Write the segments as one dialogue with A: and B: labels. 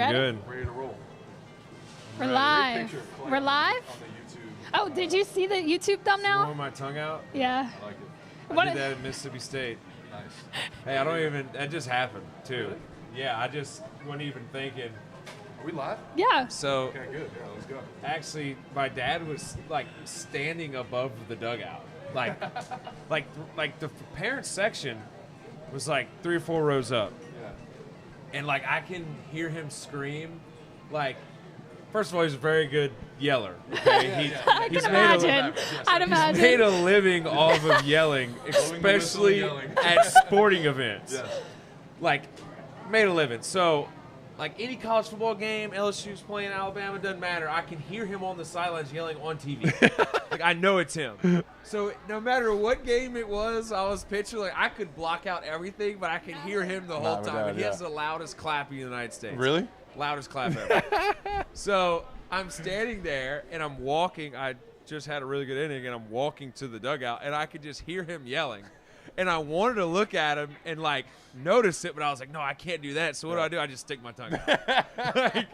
A: ready?
B: Good.
C: Ready to roll.
A: We're live. We're live?
C: On the YouTube.
A: Oh, did you see the YouTube thumbnail?
B: Blowing my tongue out.
A: Yeah.
C: I like it.
B: I did that at Mississippi State.
C: Nice.
B: Hey, I don't even. That just happened too.
C: Really?
B: Yeah, I just wasn't even thinking.
C: Are we live?
A: Yeah.
B: So
C: Okay, good. Yeah, let's go.
B: actually, my dad was like standing above the dugout, like the parents section was like 3 or 4 rows up,
C: Yeah.
B: and like I can hear him scream. Like, first of all, he's a very good yeller. Okay,
A: I
B: he's
A: can
B: made
A: imagine. I'd imagine.
B: made a living off of yelling, especially
C: yelling.
B: at sporting events.
C: Yes.
B: Like, made a living. So, like any college football game, LSU's playing Alabama, doesn't matter. I can hear him on the sidelines yelling on TV. Like, I know it's him. So, no matter what game it was, I was pitching, like, I could block out everything, but I could hear him the whole time. And he has the loudest clap in the United States.
C: Really?
B: Loudest clap ever. So, I'm standing there, and I'm walking. I just had a really good inning, and I'm walking to the dugout, and I could just hear him yelling. And I wanted to look at him and, like, notice it, but I was like, no, I can't do that. So what do? I just stick my tongue out. Like,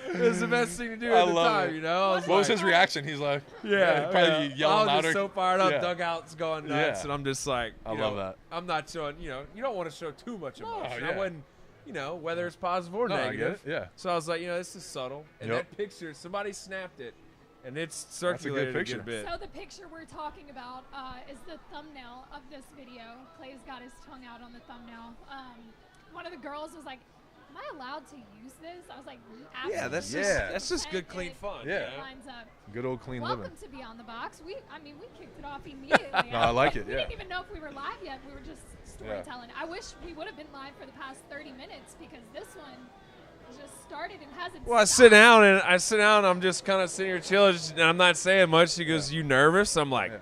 B: it was the best thing to do at the time, you know?
C: What was his reaction? He's like,
B: Yeah,
C: probably yelling
B: I was
C: louder.
B: just so fired up.
C: Yeah.
B: Dugout's going nuts,
C: Yeah.
B: and I'm just like,
C: I
B: you
C: love
B: know,
C: that.
B: I'm not showing, you don't want to show too much emotion. I
C: yeah.
B: wouldn't, whether it's positive or
C: No, I get
B: negative.
C: it, yeah.
B: So I was like, this is subtle. And
C: Yep.
B: that picture, somebody snapped it, and it's
C: That's a good
B: circulated a
C: picture.
B: good bit.
A: So the picture we're talking about is the thumbnail of this video. Clay's got his tongue out on the thumbnail. One of the girls was like, "Am I allowed to use this?" I was like,
B: Yeah, that's
C: Yeah.
B: just good, clean fun.
C: Yeah.
A: Lines up.
C: Good old clean
A: Welcome
C: living.
A: to Beyond the Box. We kicked it off immediately.
C: No, I like it,
A: We
C: yeah.
A: didn't even know if we were live yet. We were just storytelling. I wish we would have been live for the past 30 minutes because this one just started and hasn't
B: Well, I
A: stopped.
B: sit down, and I'm just kind of sitting here chilling, and I'm not saying much. She goes, "You nervous?" I'm like,
C: Yeah.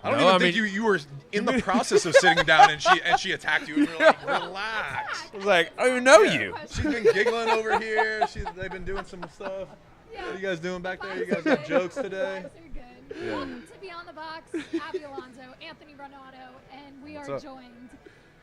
C: I don't
B: No,
C: even
B: I
C: think
B: mean-
C: you were in the process of sitting down and she attacked you and you're like, relax.
B: I was like, I don't even know
C: Yeah.
B: you.
C: She's been giggling over here. They've been doing some stuff.
A: Yeah.
C: What are you guys doing back there? You
A: Vibes
C: guys
A: are
C: got
A: good.
C: jokes today?
A: Vibes are good.
C: Yeah.
A: Welcome to Beyond the Box. Abby Alonzo, Anthony Ranaudo, and we
C: What's
A: are
C: up?
A: joined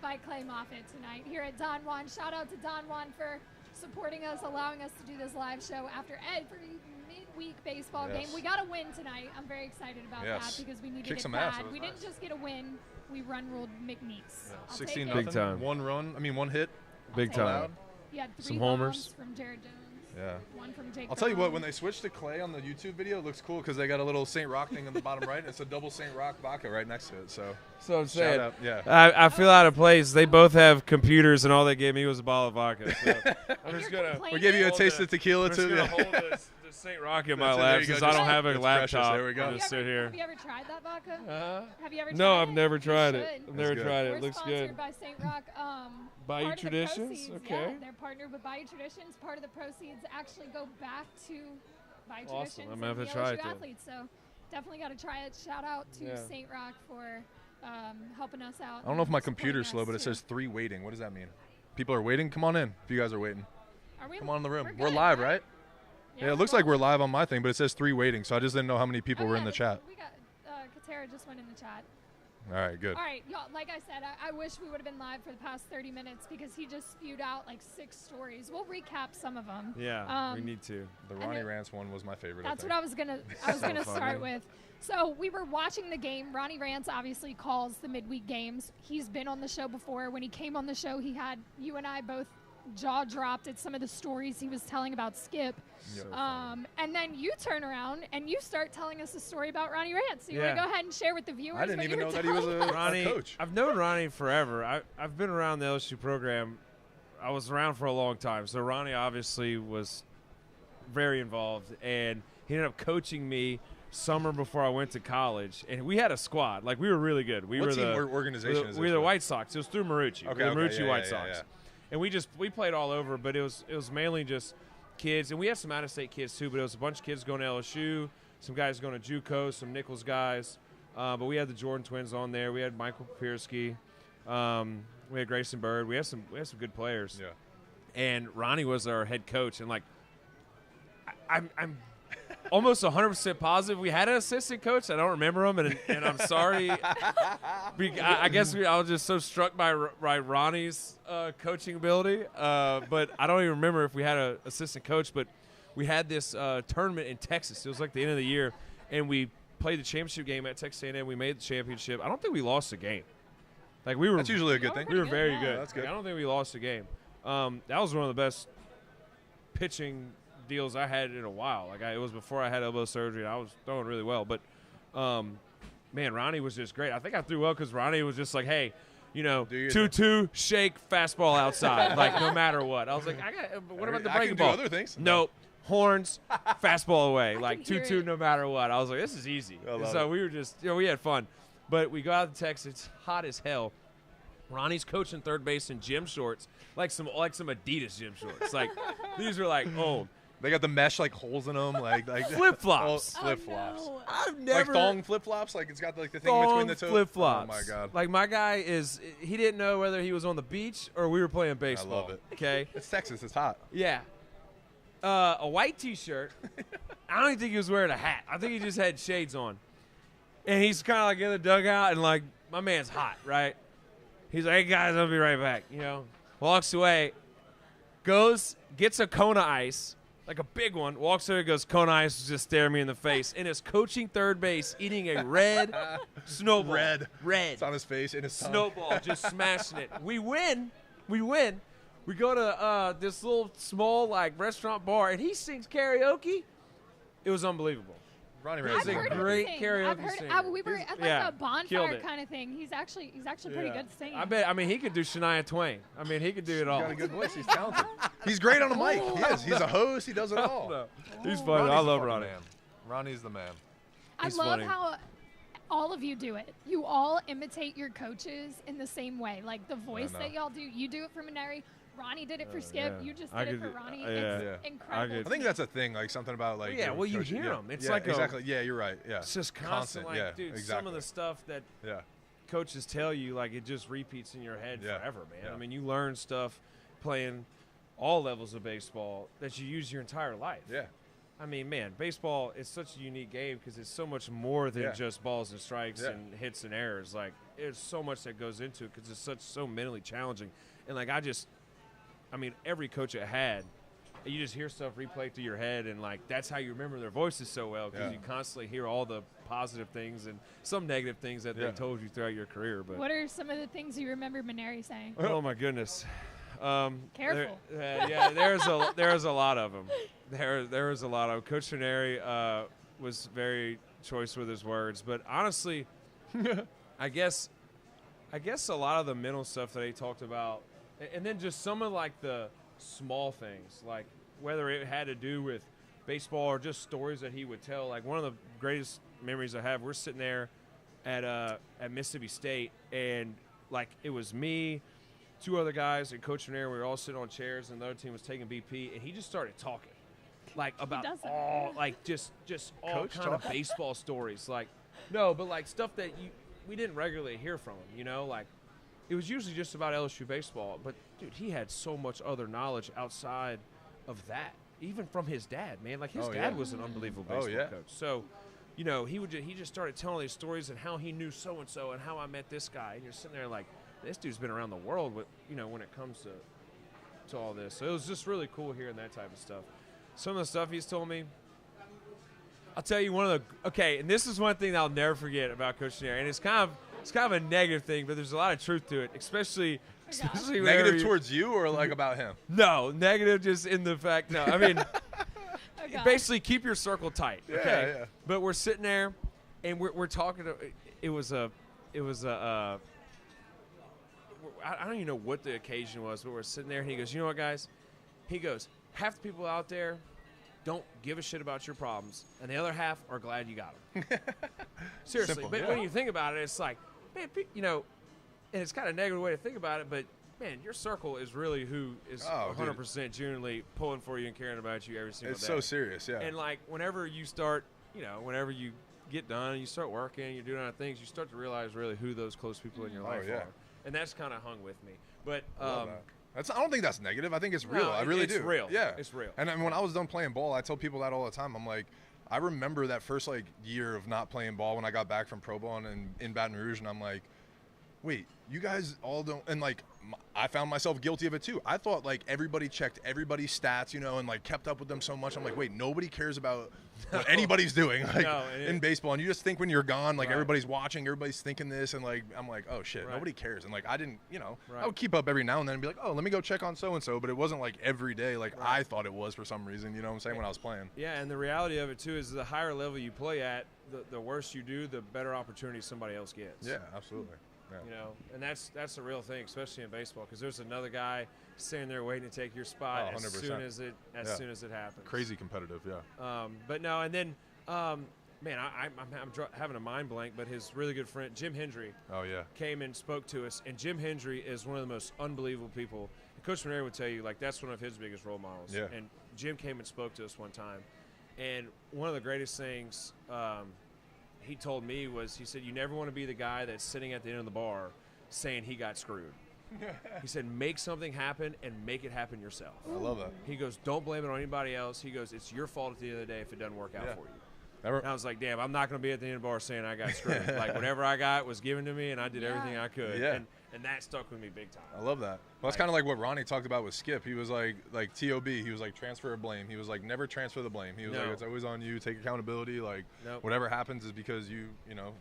A: by Clay Moffitt tonight here at Don Juan. Shout out to Don Juan for supporting us, allowing us to do this live show after every midweek baseball
C: Yes.
A: game. We got a win tonight. I'm very excited about
C: Yes.
A: that because we needed
C: Kicked
A: it
C: some ass.
A: bad.
C: It was
A: We
C: nice.
A: didn't just get a win. We run-ruled McNeese. I'll
C: 16
A: take it.
B: Big time.
C: One run. I mean, one hit.
B: Big
A: I'll take
B: time.
A: it. You had 3
B: Some
A: bombs
B: homers.
A: from Jared Jones.
C: Yeah.
A: One from Jake
C: I'll tell you what,
A: Brown.
C: when they switched to Clay on the YouTube video, it looks cool because they got a little St. Rock thing in the bottom right. And it's a double St. Rock vodka right next to it. So,
B: So I'm
C: shout
B: saying,
C: out. Yeah.
B: I feel out of place. They both have computers, and all they gave me was a bottle of vodka. So I'm just
A: You're
B: gonna.
A: complaining?
C: We gave you a
B: Hold
C: taste
B: the-
C: of tequila,
B: I'm just
C: too.
B: gonna
C: Yeah.
B: hold this St. Rock in my
C: That's it, there
B: lap
C: you go.
B: since I don't
C: Just-
B: have a
C: it's precious.
B: laptop.
C: There we go.
B: I'll just sit here.
A: Have you ever tried that vodka? Have you ever tried
B: No,
A: it?
B: I've never
A: You
B: tried it.
A: should.
B: I've never
C: good.
B: tried it.
A: We're
B: It looks
A: sponsored
B: good.
A: by St. Rock.
B: Bayou
A: Part of the
B: Traditions?
A: proceeds-
B: Okay.
A: Yeah, they're partnered with Bayou Traditions. Part of the proceeds actually go back to Bayou
B: Awesome.
A: Traditions
B: I'm gonna have
A: and
B: to
A: the
B: try
A: LSU
B: it then.
A: athletes. So definitely got to try it. Shout out to
B: Yeah.
A: St. Rock for helping us out.
C: I don't know if my
A: and supporting
C: computer's slow,
A: us,
C: but it
A: too.
C: says 3 waiting. What does that mean? People are waiting? Come on in if you guys are waiting.
A: Are we,
C: Come on in the room.
A: We're
C: We're
A: good,
C: live, right? Yeah, it looks like we're
A: rolling.
C: live on my thing, but it says 3 waiting, so I just didn't know how many people
A: Oh,
C: were
A: yeah,
C: in the
A: look,
C: chat.
A: We got Katera just went in the chat.
C: All right, good.
A: All right, y'all. Like I said, I wish we would have been live for the past 30 minutes because he just spewed out like 6 stories. We'll recap some of them.
B: Yeah, we need to.
C: The
A: and
C: Ronnie
A: it-
C: Rance one was my favorite.
A: That's
C: I
A: what
C: think.
A: I was gonna
B: funny.
A: start with. So we were watching the game. Ronnie Rance obviously calls the midweek games. He's been on the show before. When he came on the show, he had you and I both jaw dropped at some of the stories he was telling about Skip. And then you turn around and you start telling us a story about Ronnie Rance. So you want
B: Yeah.
A: to go ahead and share with the viewers?
C: I didn't
A: what
C: even
A: you were
C: know that he was
A: telling us?
C: a
B: Ronnie,
C: coach.
B: I've known Ronnie forever. I've been around the LSU program. I was around for a long time. So Ronnie obviously was very involved, and he ended up coaching me summer before I went to college. And we had a squad. Like, we were really good. We
C: What
B: were
C: team
B: the
C: or organization is
B: we were
C: this
B: the
C: with?
B: White Sox. It was through Marucci.
C: Okay,
B: We were the
C: okay,
B: Marucci
C: yeah,
B: White
C: yeah,
B: Sox.
C: yeah.
B: And we played all over, but it was mainly just kids, and we had some out-of-state kids too. But it was a bunch of kids going to LSU, some guys going to JUCO, some Nichols guys. But we had the Jordan twins on there. We had Michael Papirski. We had Grayson Bird. We had some good players.
C: Yeah.
B: And Ronnie was our head coach, and like, I'm almost 100% positive we had an assistant coach. I don't remember him, and I'm sorry. I guess I was just so struck by Ronnie's coaching ability, but I don't even remember if we had an assistant coach. But we had this tournament in Texas. It was like the end of the year, and we played the championship game at Texas A&M. We made the championship. I don't think we lost a game. Like we were.
C: That's usually a good thing.
B: We were very good.
C: That's good.
B: Like, I don't think we lost a game. That was one of the best pitching deals I had in a while. Like it was before I had elbow surgery, and I was throwing really well. But man, Ronnie was just great. I think I threw well because Ronnie was just like, hey, 2-2 shake fastball outside, like no matter what. I was like, what about the breaking ball?
C: I can do other things.
B: Nope. Horns, fastball away, like 2-2
A: it.
B: no matter what. I was like, this is easy. So we were just, we had fun. But we go out to Texas. It's hot as hell. Ronnie's coaching third base in gym shorts, like some Adidas gym shorts. Like these are like old.
C: They got the mesh like holes in them, like
B: flip flops.
C: Flip flops.
A: No.
B: I've never
C: like thong flip flops. Like it's got like the thing between the two.
B: Flip flops.
C: Oh my god.
B: Like my guy he didn't know whether he was on the beach or we were playing baseball.
C: I love it.
B: Okay.
C: It's Texas. It's hot.
B: Yeah. A white T-shirt. I don't even think he was wearing a hat. I think he just had shades on. And he's kind of like in the dugout, and like my man's hot, right? He's like, hey guys, I'll be right back. Walks away, gets a Kona Ice, like a big one. Walks over, goes, Kona Ice, just staring me in the face, and is coaching third base, eating a red snowball.
C: Red.
B: It's
C: on his face, in his tongue.
B: Snowball, just smashing it. We win. We go to this little small like restaurant bar, and he sings karaoke. It was unbelievable.
C: Ronnie
B: He's a great karaoke singer.
A: We were at like
B: yeah,
A: a bonfire kind of thing. He's actually pretty good at singing.
B: I mean, he could do Shania Twain. I mean, he could do it all.
C: He's got a good voice. He's talented. He's great on the mic. He is. He's a host. He does it all.
B: No. He's funny. I love Ronnie.
C: Man. Ronnie's the man.
A: I
B: He's
A: love
B: funny.
A: how all of you do it. You all imitate your coaches in the same way. Like the voice that y'all do. You do it for Maneri. Ronnie did it for Skip.
B: Yeah.
A: You just did it for Ronnie.
B: Yeah.
A: It's incredible.
C: I think that's a thing, like something about like.
B: Yeah, well, you hear them. It's like
C: exactly. Yeah, you're right. Yeah,
B: it's just constant. Like,
C: yeah,
B: dude,
C: exactly.
B: some of the stuff that coaches tell you, like it just repeats in your head forever, man.
C: Yeah.
B: I mean, you learn stuff playing all levels of baseball that you use your entire life.
C: Yeah.
B: I mean, man, baseball is such a unique game because it's so much more than just balls and strikes and hits and errors. Like, there's so much that goes into it because it's so mentally challenging. And like, I mean, every coach I had, you just hear stuff replay through your head, and like that's how you remember their voices so well because you constantly hear all the positive things and some negative things that they told you throughout your career. But
A: what are some of the things you remember Maneri saying?
B: Oh my goodness!
A: Careful.
B: There's a lot of them. There was a lot of them. Coach Maneri was very choice with his words, but honestly, I guess a lot of the mental stuff that he talked about. And then just some of like the small things, like whether it had to do with baseball or just stories that he would tell. Like one of the greatest memories I have, we're sitting there at Mississippi State, and like it was me, two other guys, and Coach Ranaudo. We were all sitting on chairs, and the other team was taking BP, and he just started talking, like about all, like just all
C: Coach
B: kind of baseball stories. Like no, but like stuff that we didn't regularly hear from him. Like. It was usually just about LSU baseball, but dude, he had so much other knowledge outside of that, even from his dad, man. Like his dad was an unbelievable baseball coach. So, he just started telling these stories and how he knew so and so and how I met this guy, and you're sitting there like, this dude's been around the world with, when it comes to all this. So it was just really cool hearing that type of stuff. Some of the stuff he's told me. I'll tell you and this is one thing that I'll never forget about Coach Ranaudo, and it's kind of a negative thing, but there's a lot of truth to it, especially
C: negative towards you or like about him.
B: No, negative just in the fact. No, I mean, basically keep your circle tight. Okay,
C: yeah.
B: But we're sitting there, and we're talking. It was a. I don't even know what the occasion was, but we're sitting there, and he goes, "You know what, guys?" He goes, "Half the people out there don't give a shit about your problems, and the other half are glad you got them." Seriously,
C: Simple,
B: but when you think about it, it's like, man, and it's kind of a negative way to think about it, but man, your circle is really who is 100% genuinely pulling for you and caring about you every single day.
C: It's so serious, yeah.
B: And like whenever you start, whenever you get done and you start working, you're doing other things, you start to realize really who those close people in your life are, and that's kind of hung with me. But
C: I don't think that's negative. I think it's real. I really do.
B: It's real.
C: Yeah,
B: it's real.
C: And when I was done playing ball, I tell people that all the time. I'm like, I remember that first like year of not playing ball when I got back from pro ball and in Baton Rouge, and I'm like, wait, you guys all don't, and like I found myself guilty of it too. I thought like everybody checked everybody's stats, you know, and like kept up with them so much. I'm like, wait, nobody cares about what anybody's doing like in baseball. And you just think when you're gone, like everybody's watching, everybody's thinking this, and like I'm like, oh shit, nobody cares. And like I didn't, you know, I would keep up every now and then and be like, oh, let me go check on so and so, but it wasn't like every day like I thought it was for some reason. You know what I'm saying? When I was playing.
B: Yeah, and the reality of it too is the higher level you play at, the worse you do, the better opportunity somebody else gets.
C: Yeah, absolutely. Yeah.
B: You know, and that's a real thing, especially in baseball, because there's another guy sitting there waiting to take your spot as soon as it happens.
C: Crazy competitive, yeah.
B: But no, and then, man, I'm having a mind blank, but his really good friend Jim Hendry, came and spoke to us, and Jim Hendry is one of the most unbelievable people. And Coach Ranaudo would tell you, like, that's one of his biggest role models.
C: Yeah.
B: And Jim came and spoke to us one time, and one of the greatest things he told me was, he said, you never want to be the guy that's sitting at the end of the bar saying he got screwed. He said, make something happen and make it happen yourself.
C: I love that.
B: He goes, don't blame it on anybody else. He goes, it's your fault at the end of the day if it doesn't work out for you. And I was like, damn, I'm not going to be at the end of the bar saying I got screwed. Like, whatever I got was given to me, and I did everything I could.
C: Yeah.
B: And that stuck with me big time.
C: I love that. Well, that's kind of like what Ronnie talked about with Skip. He was like T.O.B. He was like, transfer of blame. He was like, never transfer the blame. He was like, it's always on you. Take accountability. Like, whatever happens is because you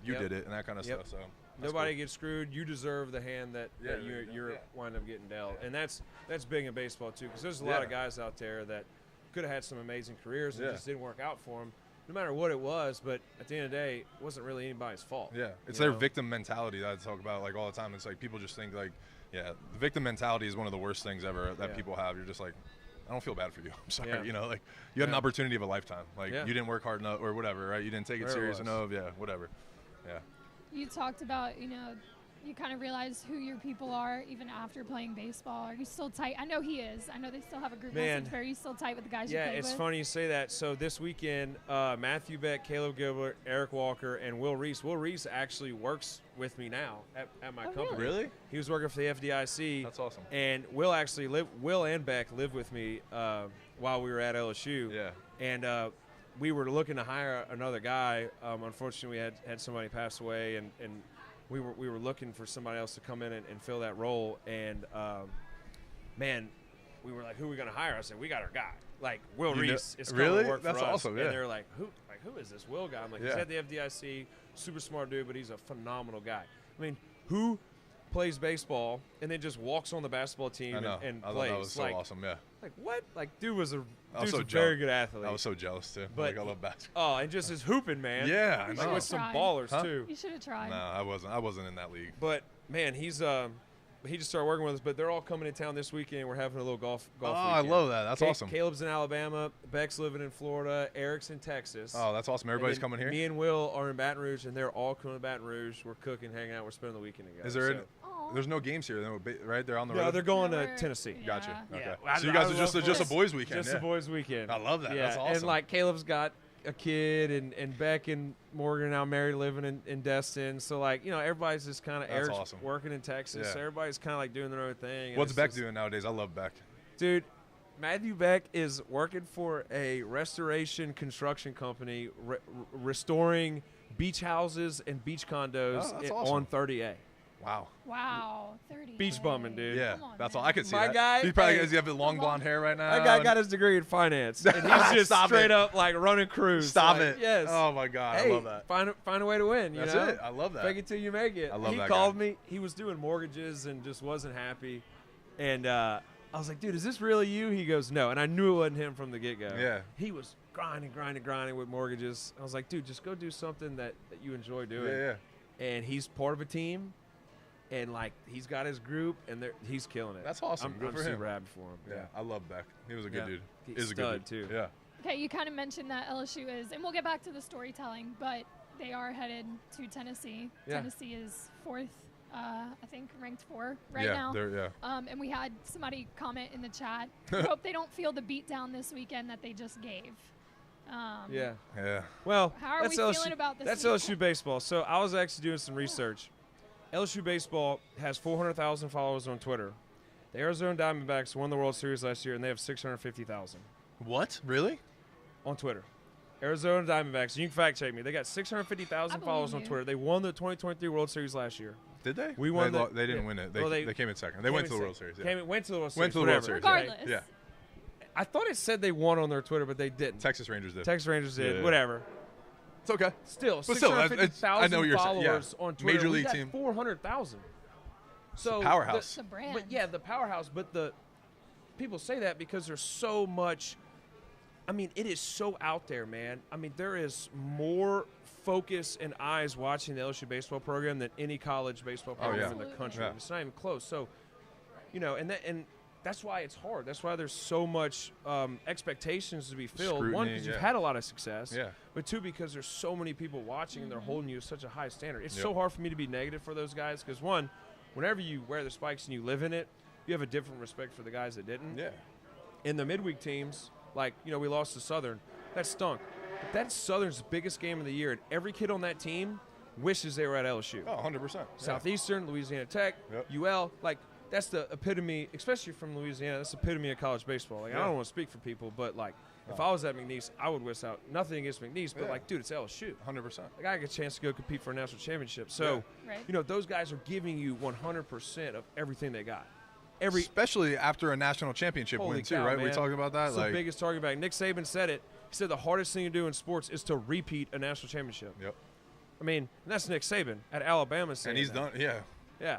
C: did it and that kind of stuff. So
B: nobody gets screwed. You deserve the hand that you're wind up getting dealt. And that's big in baseball, too, because there's a lot of guys out there that could have had some amazing careers and just didn't work out for them, no matter what it was. But at the end of the day, it wasn't really anybody's fault. Yeah, it's their victim mentality that I talk about like all the time. It's like people just think like, the victim mentality is one of the worst things ever that people have. You're just like, I don't feel bad for you. I'm sorry. You know, like you had an opportunity of a lifetime. Like you didn't work hard enough or whatever, right? You didn't take it serious enough. Yeah, whatever. Yeah. You
A: talked about, you kind of realize who your people are even after playing baseball. Are you still tight? I know he is. I know they still have a group message, but are you still tight with the guys you played with? Yeah, it's
B: funny you say that. So this weekend, Matthew Beck, Caleb Gilbert, Eric Walker, and Will Reese. Will Reese actually works with me now at my company.
C: Really?
B: He was working for the FDIC.
C: That's awesome.
B: And Will and Beck lived with me while we were at LSU. Yeah. And we were looking to hire another guy. Unfortunately, we had somebody pass away, and we were looking for somebody else to come in and fill that role. And man, we were like, who are we gonna hire? I said, we got our guy. Like Will Reese is coming to work for us.
C: That's awesome. Yeah.
B: And they're like, who is this Will guy? I'm like, he's at the FDIC, super smart dude, but he's a phenomenal guy. I mean, who plays baseball and then just walks on the basketball team and plays?
C: That was so awesome. Yeah.
B: Like what? Like dude's a very good athlete.
C: I was so jealous too. But like, I love basketball.
B: Oh, and just his hooping, man.
C: Yeah, I know.
B: Like with some ballers too.
A: You should have tried.
C: No, I wasn't in that league.
B: But man, he just started working with us. But they're all coming in town this weekend. We're having a little golf weekend.
C: I love that. That's awesome.
B: Caleb's in Alabama. Beck's living in Florida. Eric's in Texas.
C: Oh, that's awesome. Everybody's coming here.
B: Me and Will are in Baton Rouge, and they're all coming to Baton Rouge. We're cooking, hanging out. We're spending the weekend together.
C: There's no games here, right? They're on the road.
B: No, they're going to Tennessee.
A: Yeah.
C: Gotcha. Okay.
B: Yeah.
C: So you guys are just a boys' weekend.
B: Just a boys' weekend.
C: I love that.
B: Yeah.
C: That's awesome.
B: And like Caleb's got a kid, and Beck and Morgan are now married, living in Destin. So like everybody's just kind of
C: awesome.
B: Working in Texas.
C: Yeah.
B: So everybody's kind of like doing their own thing.
C: What's Beck doing nowadays? I love Beck.
B: Dude, Matthew Beck is working for a restoration construction company, restoring beach houses and beach condos on 30A.
A: Wow, 30.
B: Beach bumming, dude.
C: Yeah, that's all I could see.
B: My guy,
C: he probably has long blonde hair right now.
B: That guy got his degree in finance, and he's just straight up like running crews.
C: Stop it!
B: Yes.
C: Oh my God,
B: hey,
C: I love that.
B: Find a way to win.
C: That's it. I love that.
B: Fake it till you make it.
C: I love that.
B: He called me. He was doing mortgages and just wasn't happy, and I was like, dude, is this really you? He goes, no, and I knew it wasn't him from the get-go.
C: Yeah.
B: He was grinding with mortgages. I was like, dude, just go do something that you enjoy doing.
C: Yeah.
B: And he's part of a team. And, like, he's got his group, and he's killing it.
C: That's awesome.
B: I'm super happy for him.
C: Yeah, I love Beck. He was a good dude.
B: He's a good dude, too.
C: Yeah.
A: Okay, you kind of mentioned that LSU is, and we'll get back to the storytelling, but they are headed to Tennessee. Yeah. Tennessee is fourth, I think, ranked 4 right now. And we had somebody comment in the chat. Hope they don't feel the beatdown this weekend that they just gave.
C: Yeah.
B: Well,
A: how are we feeling about this?
B: That's LSU baseball. So I was actually doing some research. LSU baseball has 400,000 followers on Twitter. The Arizona Diamondbacks won the World Series last year, and they have 650,000.
C: What? Really?
B: On Twitter. Arizona Diamondbacks. You can fact check me. They got 650,000 followers on Twitter. They won the 2023 World Series last year.
C: Did they?
B: We won.
C: They didn't win it. They came in second. They went to the World Series. Yeah.
B: Went to the World Series.
C: Went to the World Series.
A: Regardless.
C: Yeah.
B: I thought it said they won on their Twitter, but they didn't.
C: Texas Rangers did.
B: Texas Rangers did.
C: Yeah.
B: Whatever.
C: It's okay.
B: Still,
C: But still,
B: 650,000 followers on Twitter.
C: Major
B: we
C: League
B: got
C: team.
B: 400,000. So
C: powerhouse.
A: The brand.
B: But yeah, the powerhouse. But the people say that because there's so much. I mean, it is so out there, man. I mean, there is more focus and eyes watching the LSU baseball program than any college baseball program in the country.
C: Yeah.
B: It's not even close. So, and that's why it's hard. That's why there's so much expectations to be filled.
C: Scrutiny,
B: One, because you've had a lot of success.
C: Yeah.
B: But two, because there's so many people watching and they're holding you to such a high standard. It's
C: Yep.
B: so hard for me to be negative for those guys because, one, whenever you wear the spikes and you live in it, you have a different respect for the guys that didn't.
C: Yeah.
B: In the midweek teams, like, we lost to Southern. That stunk. But that's Southern's biggest game of the year, and every kid on that team wishes they were at LSU.
C: Oh, 100%.
B: Southeastern, Louisiana Tech,
C: Yep.
B: UL, like, that's the epitome, especially from Louisiana, that's the epitome of college baseball. Like, I don't want to speak for people, but, like, if I was at McNeese, I would wish out nothing against McNeese, but, like, dude, it's LSU.
C: 100%.
B: Like, I get a chance to go compete for a national championship. So, those guys are giving you 100% of everything they got.
C: Especially after a national championship win, too, right?
B: Man.
C: We talked about that.
B: It's the biggest target back. Nick Saban said it. He said the hardest thing to do in sports is to repeat a national championship.
C: Yep.
B: I mean, and that's Nick Saban at Alabama saying
C: And he's
B: that.
C: done, yeah.
B: Yeah.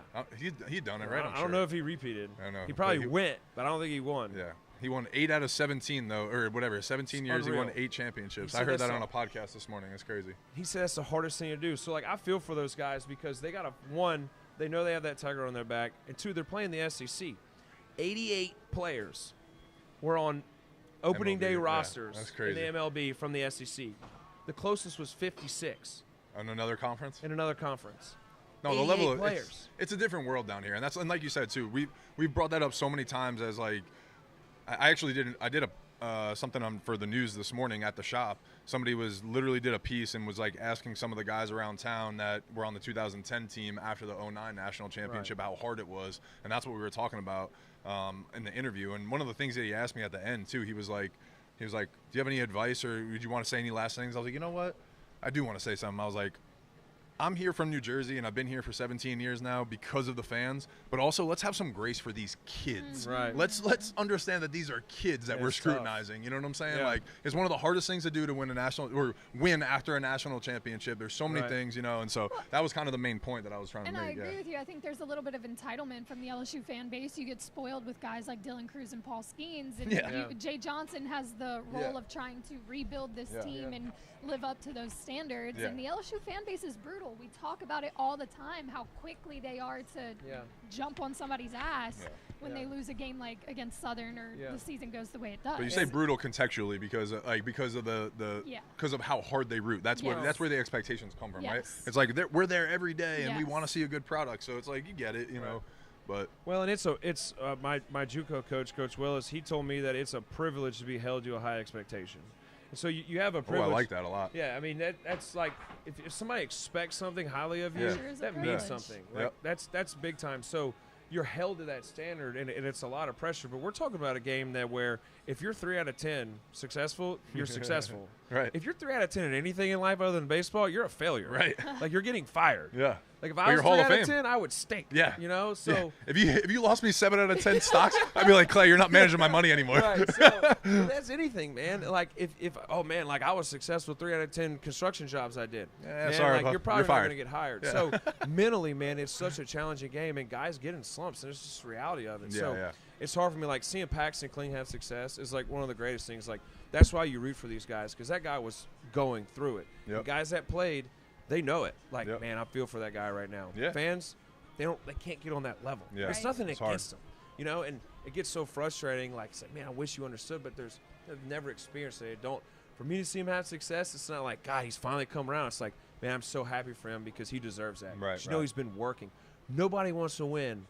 C: He'd done it, right?
B: I don't know if he repeated.
C: I don't know.
B: He probably
C: But
B: went, but I don't think he won.
C: Yeah. He won 8 out of 17, though, or whatever. 17 years,
B: unreal.
C: he won 8 championships.
B: He
C: I
B: said
C: heard that
B: that's
C: on a podcast this morning. It's crazy.
B: He said that's the hardest thing to do. So, like, I feel for those guys because they got one, they know they have that tiger on their back, and two, they're playing the SEC. 88 players were on opening
C: MLB,
B: day
C: yeah,
B: rosters
C: that's crazy.
B: in the MLB from the SEC. The closest was 56
C: On another conference?
B: in another conference.
C: No, the level of
B: players.
C: It's a different world down here, and like you said too. We've brought that up so many times as like I did something for the news this morning at the shop. Somebody literally did a piece and was like asking some of the guys around town that were on the 2010 team after the 2009 national championship how hard it was, and that's what we were talking about in the interview. And one of the things that he asked me at the end too, he was like, do you have any advice or would you want to say any last things? I was like, you know what, I do want to say something. I was like, I'm here from New Jersey, and I've been here for 17 years now because of the fans. But also, let's have some grace for these kids.
B: Right.
C: Let's understand that these are kids that we're scrutinizing. Tough. You know what I'm saying?
B: Yeah.
C: Like, it's one of the hardest things to do to win a national or win after a national championship. There's so many things, and so that was kind of the main point that I was trying to make.
A: And I agree with you. I think there's a little bit of entitlement from the LSU fan base. You get spoiled with guys like Dylan Cruz and Paul Skeens, and Jay Johnson has the role of trying to rebuild this team and live up to those standards. And the LSU fan base is brutal. We talk about it all the time, how quickly they are to jump on somebody's ass when they lose a game like against Southern or the season goes the way it does.
C: But you say brutal contextually because of because of how hard they root. That's where the expectations come from, right? It's like we're there every day and we want to see a good product. So it's like you get it, you know. But
B: and it's my JUCO coach, Coach Willis. He told me that it's a privilege to be held to a high expectation. So you have a privilege.
C: Oh, I like that a lot.
B: Yeah, I mean that's like if somebody expects something highly of you, that means something. Like, that's big time. So you're held to that standard, and it's a lot of pressure. But we're talking about a game where if you're 3 out of 10 successful, you're successful.
C: Right.
B: If you're 3 out of 10 in anything in life other than baseball, you're a failure.
C: Right.
B: Like you're getting fired.
C: Yeah.
B: Like if I was 3 out of 10, I would stink.
C: Yeah.
B: You know. So
C: if you lost me 7 out of 10 stocks, I'd be like, Clay, you're not managing my money anymore.
B: Right. So that's anything, man. Like if like I was successful 3 out of 10 construction jobs I did.
C: Yeah,
B: man,
C: sorry,
B: like you're probably not
C: fired.
B: going to get hired.
C: Yeah.
B: So mentally, man, it's such a challenging game, and guys get in slumps, and it's just the reality of it. It's hard for me. Like seeing Paxton Kling have success is like one of the greatest things. Like that's why you root for these guys because that guy was going through it.
C: Yep.
B: The guys that played, they know it. Like man, I feel for that guy right now.
C: Yeah.
B: Fans, they can't get on that level.
C: Yeah.
B: It's nothing against
C: hard.
B: them. You know, and it gets so frustrating. Like, it's like, man, I wish you understood, but they've never experienced it. For me to see him have success, it's not like, God, he's finally come around. It's like, man, I'm so happy for him because he deserves that.
C: Right.
B: You know, he's been working. Nobody wants to win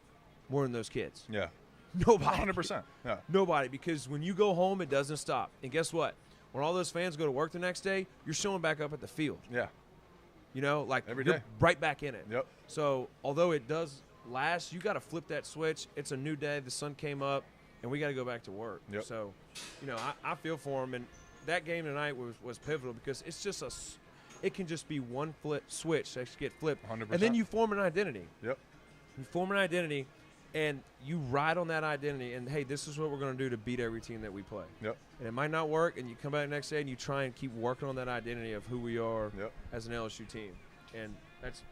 B: more than those kids.
C: Yeah.
B: Nobody.
C: 100%. Yeah.
B: Nobody, because when you go home, it doesn't stop. And guess what? When all those fans go to work the next day, you're showing back up at the field.
C: Yeah.
B: You know, like
C: every
B: you're
C: day.
B: Right back in it.
C: Yep.
B: So although it does last, you got to flip that switch. It's a new day. The sun came up, and we got to go back to work.
C: Yep.
B: So, you know, I feel for them, and that game tonight was pivotal because it's just it can just be one switch that get flipped.
C: 100%.
B: And then you form an identity.
C: Yep.
B: You form an identity, and you ride on that identity, and, hey, this is what we're going to do to beat every team that we play.
C: Yep.
B: And it might not work, and you come back the next day and you try and keep working on that identity of who we are as an LSU team. And that's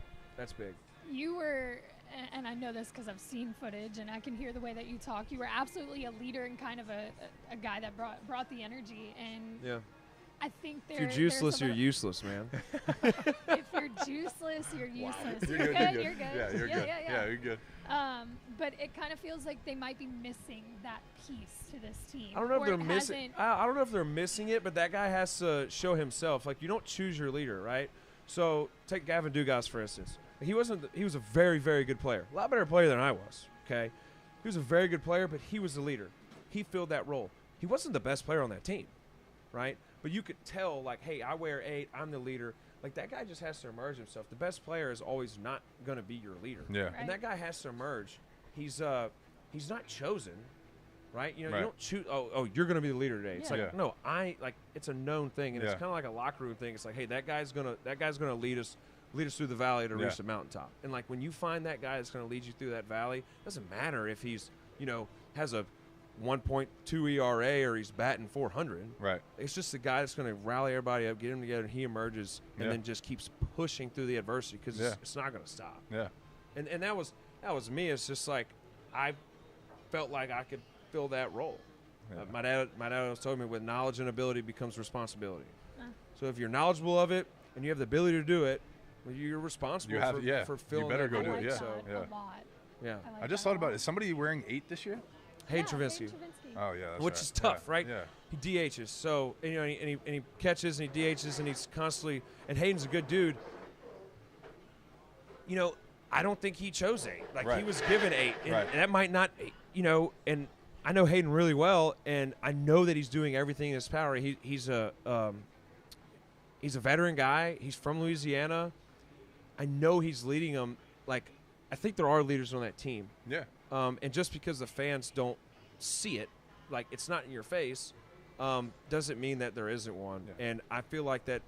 B: big. You
A: were – and I know this because I've seen footage and I can hear the way that you talk. You were absolutely a leader and kind of a guy that brought the energy. And I think
B: if you're juiceless, you're useless, man.
A: If you're juiceless, you're useless.
C: You're good.
A: You're good.
C: Yeah, you're good. Yeah, you're good.
A: But it kind of feels like they might be missing that piece to this team.
B: I don't know if they're missing. I don't know if they're missing it, but that guy has to show himself. Like, you don't choose your leader, right? So take Gavin Dugas, for instance. He was a very, very good player. A lot better player than I was, okay? He was a very good player, but he was the leader. He filled that role. He wasn't the best player on that team, right? But you could tell, like, hey, I wear 8. I'm the leader. Like, that guy just has to emerge himself. The best player is always not going to be your leader.
C: Yeah.
A: Right.
B: And that guy has to emerge. He's not chosen, right? You know, you don't choose, oh, you're going to be the leader today. It's like, no, it's a known thing. And it's kind of like a locker room thing. It's like, hey, that guy's going to lead us through the valley to reach the mountaintop. And, like, when you find that guy that's going to lead you through that valley, it doesn't matter if he's, has a 1.2 ERA or he's batting 400.
C: Right.
B: It's just the guy that's going to rally everybody up, get them together, and he emerges and then just keeps pushing through the adversity because it's not going to stop.
C: Yeah.
B: And that was me. It's just like I felt like I could fill that role. Yeah. My dad always told me with knowledge and ability becomes responsibility. So if you're knowledgeable of it and you have the ability to do it, well, you're responsible for filling
C: you better
B: that
C: go do
B: role.
C: it. Yeah.
A: A lot.
B: Yeah.
C: I just thought about it. Is somebody wearing 8 this year?
B: Hayden Travinsky.
C: Oh yeah, that's
B: which
C: right.
B: is tough, right?
C: Yeah.
B: He DHs, so and he catches and he DHs and he's constantly. And Hayden's a good dude. I don't think he chose 8. Like he was given 8, and that might not. And I know Hayden really well, and I know that he's doing everything in his power. He's a veteran guy. He's from Louisiana. I know he's leading them. Like, I think there are leaders on that team.
C: Yeah.
B: And just because the fans don't see it, like it's not in your face, doesn't mean that there isn't one. Yeah. And I feel like that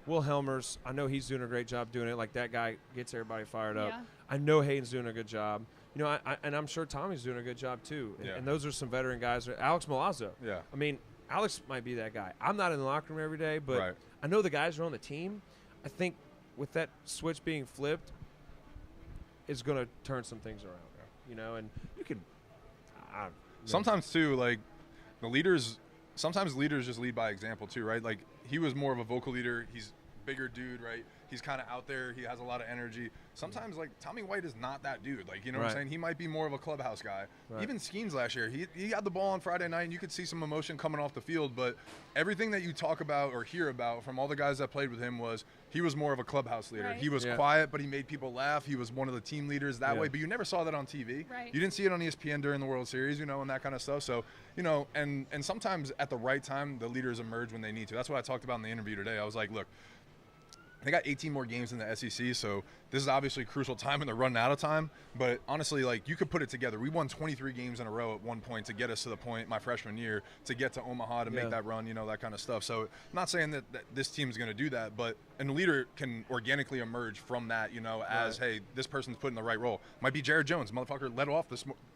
B: Will Helmers, I know he's doing a great job doing it. Like, that guy gets everybody fired up. I know Hayden's doing a good job. And I'm sure Tommy's doing a good job too. And those are some veteran guys. Alex Milazzo.
C: Yeah.
B: I mean, Alex might be that guy. I'm not in the locker room every day, but I know the guys are on the team. I think with that switch being flipped, is going to turn some things around. And you can
C: sometimes too, like sometimes leaders just lead by example too, right? Like, he was more of a vocal leader. He's a bigger dude, right? He's kind of out there. He has a lot of energy. Sometimes, like, Tommy White is not that dude. Like, what I'm saying? He might be more of a clubhouse guy. Even Skeens last year, he had the ball on Friday night, and you could see some emotion coming off the field. But everything that you talk about or hear about from all the guys that played with him was he was more of a clubhouse leader. He was quiet, but he made people laugh. He was one of the team leaders that way. But you never saw that on TV. You didn't see it on ESPN during the World Series, and that kind of stuff. So, and sometimes at the right time, the leaders emerge when they need to. That's what I talked about in the interview today. I was like, look, they got 18 more games in the SEC, so this is obviously a crucial time, and they're running out of time. But honestly, like, you could put it together. We won 23 games in a row at one point to get us to the point my freshman year to get to Omaha to make that run, that kind of stuff. So, I'm not saying that this team is going to do that, but a leader can organically emerge from that, as, hey, this person's put in the right role. Might be Jared Jones. Motherfucker led off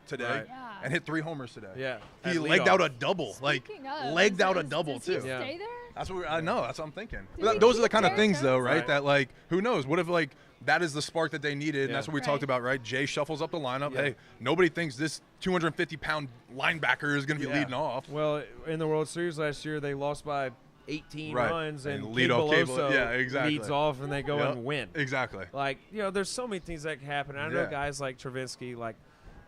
C: today and hit 3 homers today.
B: Yeah.
C: He legged out a double. Legged out a double,
A: does
C: too.
A: He stay there?
C: That's what I know. That's what I'm thinking. Those are the kind of things, though, right? That, like, who knows? What if, like, that is the spark that they needed, and that's what we talked about, right? Jay shuffles up the lineup. Hey, nobody thinks this 250-pound linebacker is going to be leading off.
B: Well, in the World Series last year, they lost by 18 runs, and
C: lead off
B: leads off, and they go and win.
C: Exactly.
B: Like, there's so many things that can happen. I know guys like Travinsky, like,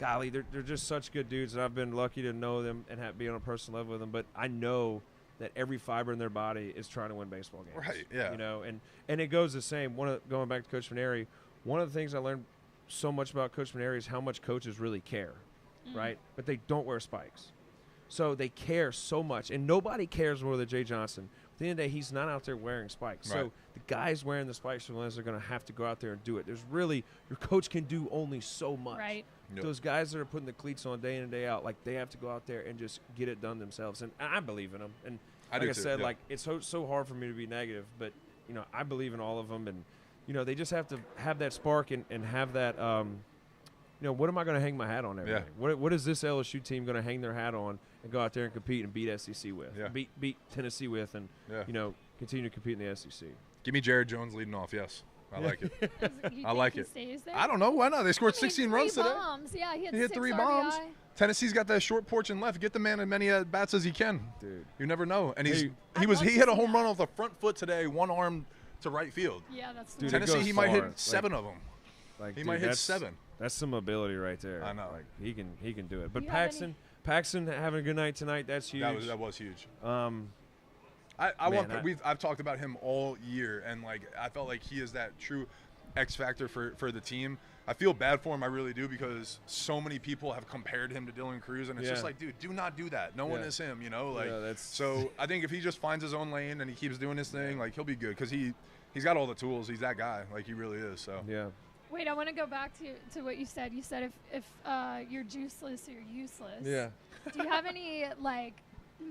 B: golly, they're just such good dudes, and I've been lucky to know them and be on a personal level with them. But I know that every fiber in their body is trying to win baseball games.
C: Right, yeah.
B: And it goes the same. Going back to Coach Maneri, one of the things I learned so much about Coach Maneri is how much coaches really care, right? But they don't wear spikes. So they care so much. And nobody cares more than Jay Johnson. At the end of the day, he's not out there wearing spikes. So the guys wearing the spikes for the Lions are going to have to go out there and do it. There's really – your coach can do only so much.
A: Right.
C: Yep.
B: Those guys that are putting the cleats on day in and day out, like, they have to go out there and just get it done themselves. And I believe in them. And like I said,
C: yeah.
B: like it's so hard for me to be negative, but you know, I believe in all of them, and you know, they just have to have that spark and have that. You know, what am I going to hang my hat on every day? What is this LSU team going to hang their hat on and go out there and compete and beat SEC with, beat Tennessee with, and you know, continue to compete in the SEC?
C: Give me Jared Jones leading off. Yes, I like it. I like it.
A: Stays there?
C: I don't know. Why not? They scored 16 runs today.
A: Bombs. Yeah, he
C: hit 3 bombs. Tennessee's got that short porch and left. Get the man as many at bats as he can.
B: Dude,
C: you never know. And he hit a home run off the front foot today, one arm to right field.
A: Yeah, that's
B: dude,
C: Tennessee. He might hit 7 of them.
B: Like,
C: he might hit 7.
B: That's some ability right there.
C: I know.
B: Like he can do it. But Paxton having a good night tonight. That's huge.
C: That was huge. I've talked about him all year, and like I felt like he is that true X factor for the team. I feel bad for him, I really do, because so many people have compared him to Dylan Cruz, and it's just like, dude, do not do that. No one is him, you know. Like, so I think if he just finds his own lane and he keeps doing his thing, like he'll be good, because he's got all the tools. He's that guy, like he really is. So
B: yeah.
A: Wait, I want to go back to what you said. You said if you're juiceless, you're useless.
B: Yeah.
A: Do you have any like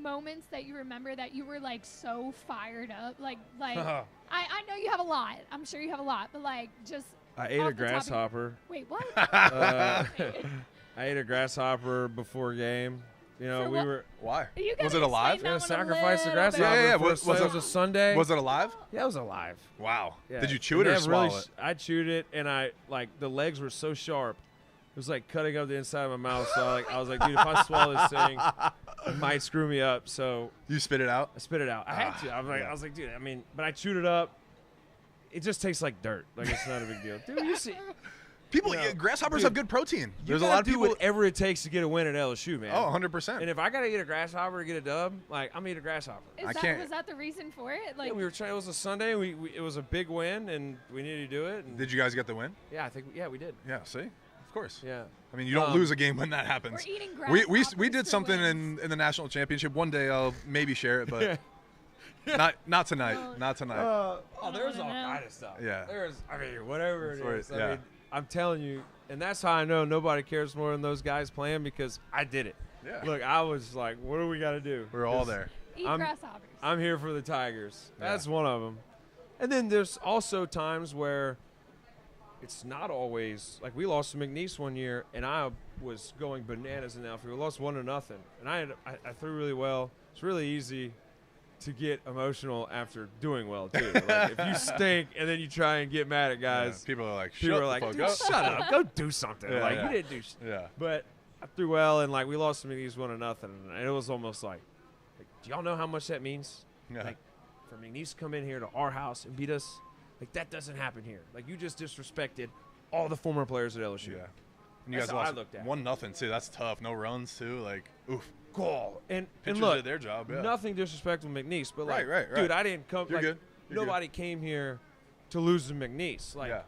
A: moments that you remember that you were like so fired up? Like I know you have a lot. I'm sure you have a lot, but like just.
B: I ate a grasshopper.
A: Wait, what?
B: I ate a grasshopper before game. You know,
C: Why?
A: Was
C: it alive?
B: Yeah, sacrifice the grasshopper.
C: Yeah.
B: Was it a Sunday?
C: Was it alive?
B: Yeah, it was alive.
C: Wow.
B: Yeah.
C: Did you chew it or swallow it?
B: I chewed it, and the legs were so sharp. It was like cutting up the inside of my mouth. So I was like, dude, if I swallow this thing, it might screw me up. So
C: you spit it out?
B: I spit it out. I had to. I was like, dude. I mean, but I chewed it up. It just tastes like dirt. Like, it's not a big deal. Dude, you see.
C: People, grasshoppers have good protein.
B: There's a lot of people. Whatever it takes to get a win at LSU, man.
C: Oh, 100%.
B: And if I got to eat a grasshopper to get a dub, like, I'm eating a grasshopper.
A: Was that the reason for it? Like,
B: yeah, we were trying. It was a Sunday. It was a big win, and we needed to do it.
C: Did you guys get the win?
B: Yeah, I think. We did.
C: Yeah, see? Of course.
B: Yeah.
C: I mean, you don't lose a game when that happens.
A: We're eating grasshoppers.
C: We did something in the national championship. One day I'll maybe share it, but not tonight. Not tonight.
B: There's all kind of stuff.
C: Yeah.
B: Whatever it is.
C: Yeah.
B: I mean, I'm telling you, and that's how I know nobody cares more than those guys playing, because I did it.
C: Yeah.
B: Look, I was like, what do we got to do?
C: We're all there.
A: Eat grasshoppers.
B: I'm here for the Tigers. That's one of them. And then there's also times where it's not always – like we lost to McNeese one year, and I was going bananas in the outfield. We lost 1-0, and I threw really well. It's really easy to get emotional after doing well, too. Like, if you stink and then you try and get mad at guys,
C: people are like,
B: shut up, go do something. You didn't do shit.
C: Yeah.
B: But I threw well, and like we lost to McNeese 1-0, and it was almost like, do y'all know how much that means?
C: Yeah.
B: Like, for McNeese to come in here to our house and beat us, like that doesn't happen here. Like, you just disrespected all the former players at LSU.
C: Yeah. And you guys lost 1-0 too. That's tough. No runs too. Like, oof.
B: Cool. And
C: pitchers
B: look,
C: did their job. Yeah.
B: Nothing disrespectful to McNeese, but like,
C: right.
B: dude, I didn't come.
C: You're
B: like,
C: good.
B: Nobody came here to lose to McNeese. Like,
C: yeah.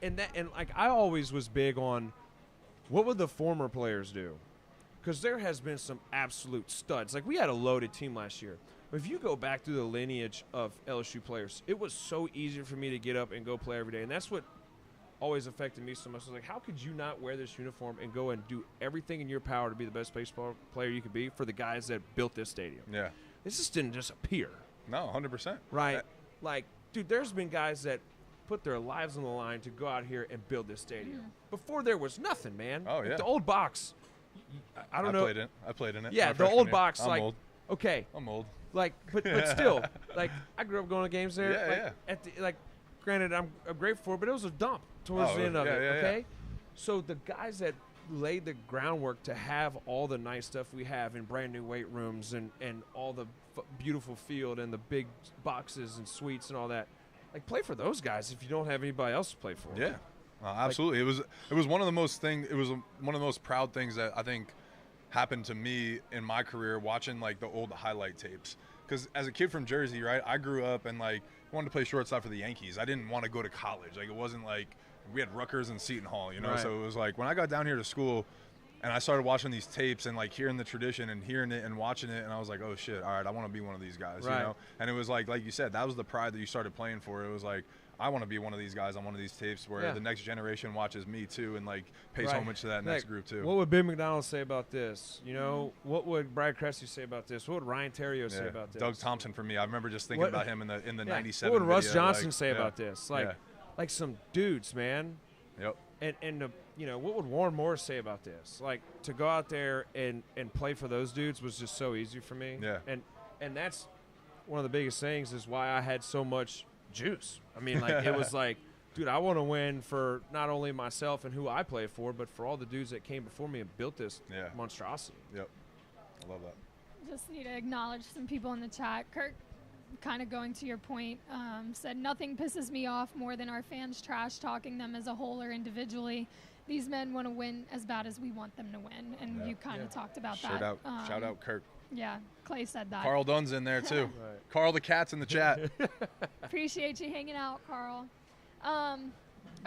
B: And like I always was big on what would the former players do, because there has been some absolute studs. Like, we had a loaded team last year. But if you go back through the lineage of LSU players, it was so easy for me to get up and go play every day. And that's what always affected me so much. I was like, how could you not wear this uniform and go and do everything in your power to be the best baseball player you could be for the guys that built this stadium?
C: Yeah.
B: This just didn't just appear.
C: No, 100%.
B: Right? Like, dude, there's been guys that put their lives on the line to go out here and build this stadium. Before there was nothing, man.
C: Oh, yeah.
B: Like, the old box, I don't know.
C: I played in it.
B: Yeah, the old box,
C: I'm
B: like,
C: old.
B: Okay.
C: I'm old.
B: Like, but still, like, I grew up going to games there.
C: Yeah,
B: like,
C: yeah.
B: At the, like, granted, I'm grateful for it, but it was a dump towards the end of it. Okay. So the guys that laid the groundwork to have all the nice stuff we have in brand new weight rooms and all the beautiful field and the big boxes and suites and all that, like, play for those guys if you don't have anybody else to play for.
C: Yeah, absolutely. It was one of the most one of the most proud things that I think happened to me in my career, watching like the old highlight tapes. Because as a kid from Jersey, right, I grew up and like wanted to play shortstop for the Yankees. I didn't want to go to college. Like, it wasn't like we had Rutgers and Seton Hall, you know.
B: Right.
C: So it was like when I got down here to school, And I started watching these tapes and like hearing the tradition and hearing it and watching it, and I was like, oh shit, all right, I want to be one of these guys,
B: Right.
C: you know. And it was like you said, that was the pride that you started playing for. It was like, I want to be one of these guys on one of these tapes where the next generation watches me too and like pays homage to that next group too.
B: What would Ben McDonald say about this? You know, what would Brad Cressy say about this? What would Ryan Terrio say about this?
C: Doug Thompson for me. I remember just thinking about him in the '97.
B: What would Russ
C: video,
B: Johnson say about this? Like some dudes, man.
C: Yep.
B: And you know, what would Warren Morris say about this? Like, to go out there and play for those dudes was just so easy for me.
C: Yeah.
B: And that's one of the biggest things is why I had so much juice. I mean, like, it was like, dude, I want to win for not only myself and who I play for, but for all the dudes that came before me and built this monstrosity.
C: Yep. I love that.
A: Just need to acknowledge some people in the chat. Kirk, kind of going to your point, said, nothing pisses me off more than our fans trash talking them as a whole or individually. These men want to win as bad as we want them to win. And you kind of talked about that.
C: Shout out Kirk.
A: Yeah, Clay said that.
C: Carl Dunn's in there too.
B: Right.
C: Carl the Cat's in the chat.
A: Appreciate you hanging out, Carl.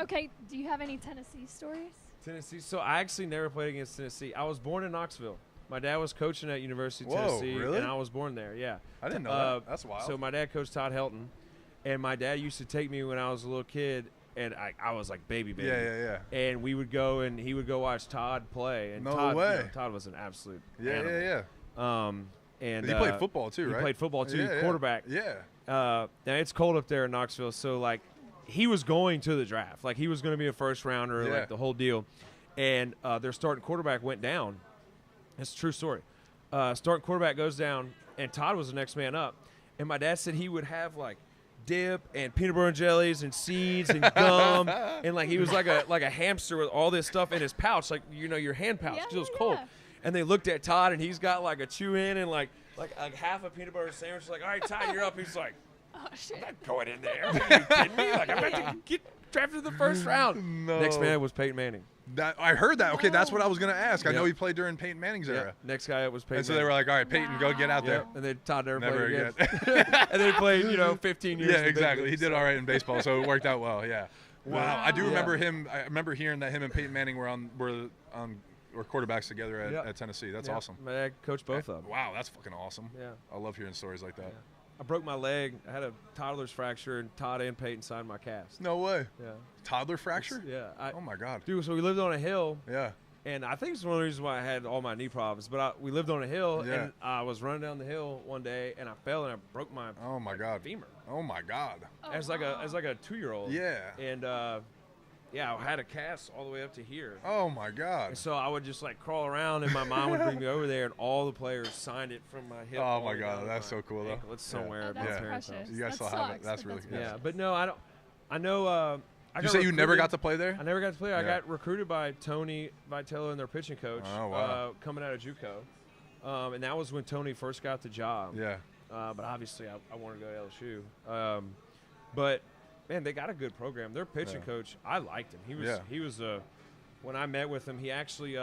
A: Okay, do you have any Tennessee stories?
B: Tennessee. So I actually never played against Tennessee. I was born in Knoxville. My dad was coaching at University of Tennessee,
C: really?
B: and I was born there. Yeah,
C: I didn't know that. That's wild.
B: So my dad coached Todd Helton, and my dad used to take me when I was a little kid, and I was like baby.
C: Yeah.
B: And we would go, and he would go watch Todd play. And
C: No
B: Todd,
C: way.
B: You know, Todd was an absolute animal.
C: Yeah.
B: And
C: he played football too, right?
B: He played football too, quarterback.
C: Yeah.
B: Now it's cold up there in Knoxville, so like he was going to the draft, like he was going to be a first rounder, like the whole deal. And their starting quarterback went down. It's a true story. Starting quarterback goes down, and Todd was the next man up. And my dad said he would have like dip and peanut butter and jellies and seeds and gum, and like he was like a hamster with all this stuff in his pouch, like your hand pouch because it was cold. And they looked at Todd, and he's got like a chew in and like half a peanut butter sandwich. Like, all right, Todd, you're up. He's like,
A: Oh, shit.
B: I'm not going in there. Are you kidding me? Like, I'm about to get drafted in the first round.
C: No.
B: Next man was Peyton Manning.
C: I heard that. Okay, that's what I was going to ask. I know he played during Peyton Manning's era.
B: Next guy up was Peyton
C: And so they were like, all right, Peyton, go get out there.
B: And then Todd never
C: Never
B: played again. And then he played, 15 years.
C: Yeah,
B: in the
C: exactly.
B: big
C: He did
B: leagues.
C: all right in baseball, so it worked out well. Yeah. Wow. I do
B: Yeah.
C: remember him. I remember hearing that him and Peyton Manning were quarterbacks together at Tennessee. That's awesome.
B: My dad coached both of them.
C: Wow, that's fucking awesome.
B: Yeah.
C: I love hearing stories like that.
B: Yeah. I broke my leg. I had a toddler's fracture, and Todd and Peyton signed my cast.
C: No way.
B: Yeah.
C: Toddler fracture?
B: Yeah.
C: Oh my God.
B: Dude, so we lived on a hill.
C: Yeah.
B: And I think it's one of the reasons why I had all my knee problems. But we lived on a hill, and I was running down the hill one day, and I fell, and I broke my femur.
C: Oh my God.
B: As like a 2-year-old.
C: Yeah.
B: And I had a cast all the way up to here.
C: Oh my God.
B: And so I would just like crawl around, and my mom would bring me over there, and all the players signed it from my hip.
C: Oh my God, that's so cool though.
B: It's somewhere at my
A: That's
B: parents' house.
A: precious.
C: You guys
A: That
C: still have it.
A: sucks,
C: That's
A: but
C: really
A: that's
C: good.
B: Yeah, but no, I don't. I know.
C: Did you say you never got to play there?
B: I never got to play. I
C: Yeah.
B: got recruited by Tony Vitello and their pitching coach.
C: Oh, wow.
B: Coming out of JUCO, and that was when Tony first got the job.
C: Yeah.
B: But obviously, I wanted to go to LSU. But man, they got a good program. Their pitching coach, I liked him. He was when I met with him, he actually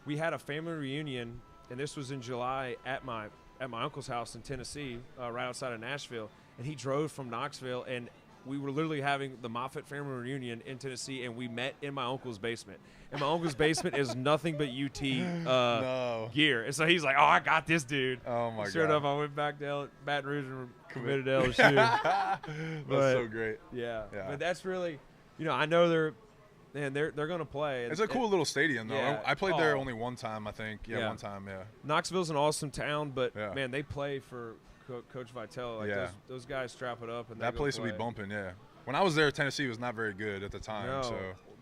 B: we had a family reunion, and this was in July at my uncle's house in Tennessee, right outside of Nashville. And he drove from Knoxville, and we were literally having the Moffitt family reunion in Tennessee, and we met in my uncle's basement. And my uncle's basement is nothing but UT gear. And so he's like, "Oh, I got this dude."
C: Oh my God.
B: Sure enough, I went back to Baton Rouge and committed to LSU.
C: That's so great.
B: Yeah.
C: Yeah.
B: But that's really, I know they're going to play.
C: It's a cool little stadium, though.
B: Yeah.
C: I played there only one time, I think.
B: Yeah.
C: One time, yeah.
B: Knoxville's an awesome town, but
C: Yeah.
B: man, they play for Coach Vitello. Like those guys strap it up, and
C: That place will be bumping, yeah. When I was there, Tennessee was not very good at the time.
B: No,
C: So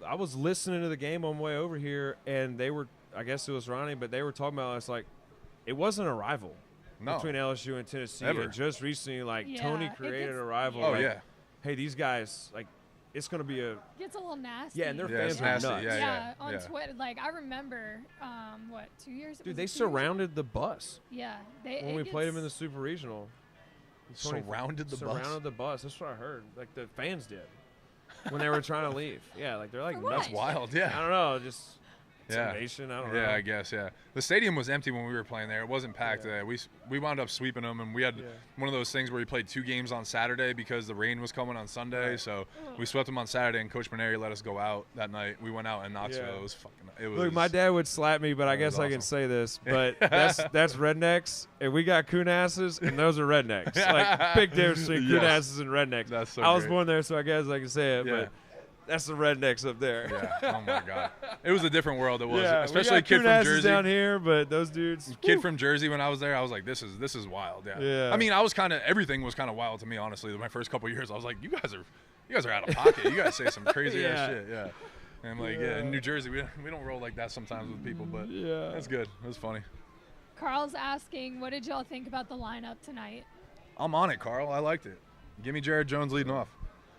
B: I was listening to the game on the way over here, and they were, I guess it was Ronnie, but they were talking about it's like it wasn't a rival between LSU and Tennessee.
C: Ever.
B: And just recently, Tony created a rival.
C: Oh,
B: like,
C: yeah.
B: Hey, these guys, it's going to be a
A: Gets a little nasty.
B: Yeah, and their
C: Yeah,
B: fans
C: it's
B: are
C: nasty.
B: nuts.
C: Yeah.
A: On Twitter, I remember, 2 years?
B: Dude, they surrounded the bus
A: Yeah.
B: when we played them in the Super Regional.
C: Surrounded the bus?
B: Surrounded the bus. That's what I heard. Like, the fans did when they were trying to leave. Yeah, they're like
A: For what?
B: nuts.
C: That's wild, yeah.
B: I don't know. Just intimidation. I don't know.
C: Yeah, I guess. Yeah, the stadium was empty when we were playing there. It wasn't packed today. We wound up sweeping them, and we had one of those things where we played 2 games on Saturday because the rain was coming on Sunday. Right. So we swept them on Saturday, and Coach Maneri let us go out that night. We went out in Knoxville.
B: Yeah.
C: It was fucking.
B: Look, my dad would slap me, but I guess I can say this. But that's rednecks, and we got coon asses, and those are rednecks. Like big difference between coon asses and rednecks.
C: That's so
B: I was
C: great.
B: born there, so I guess I can say it. But that's the rednecks up there.
C: Yeah. Oh my God. It was a different world. It was,
B: we
C: especially a
B: got
C: kid
B: coon
C: from
B: asses
C: Jersey.
B: down here, but those dudes.
C: Kid from Jersey. When I was there, I was like, this is wild. Yeah. I mean, everything was kind of wild to me, honestly. My first couple of years, I was like, you guys are out of pocket. You guys say some crazy ass shit. Yeah. And I'm like, in New Jersey, we don't roll like that sometimes with people, but that's good. It was funny.
A: Carl's asking, what did y'all think about the lineup tonight?
C: I'm on it, Carl. I liked it. Give me Jared Jones leading off.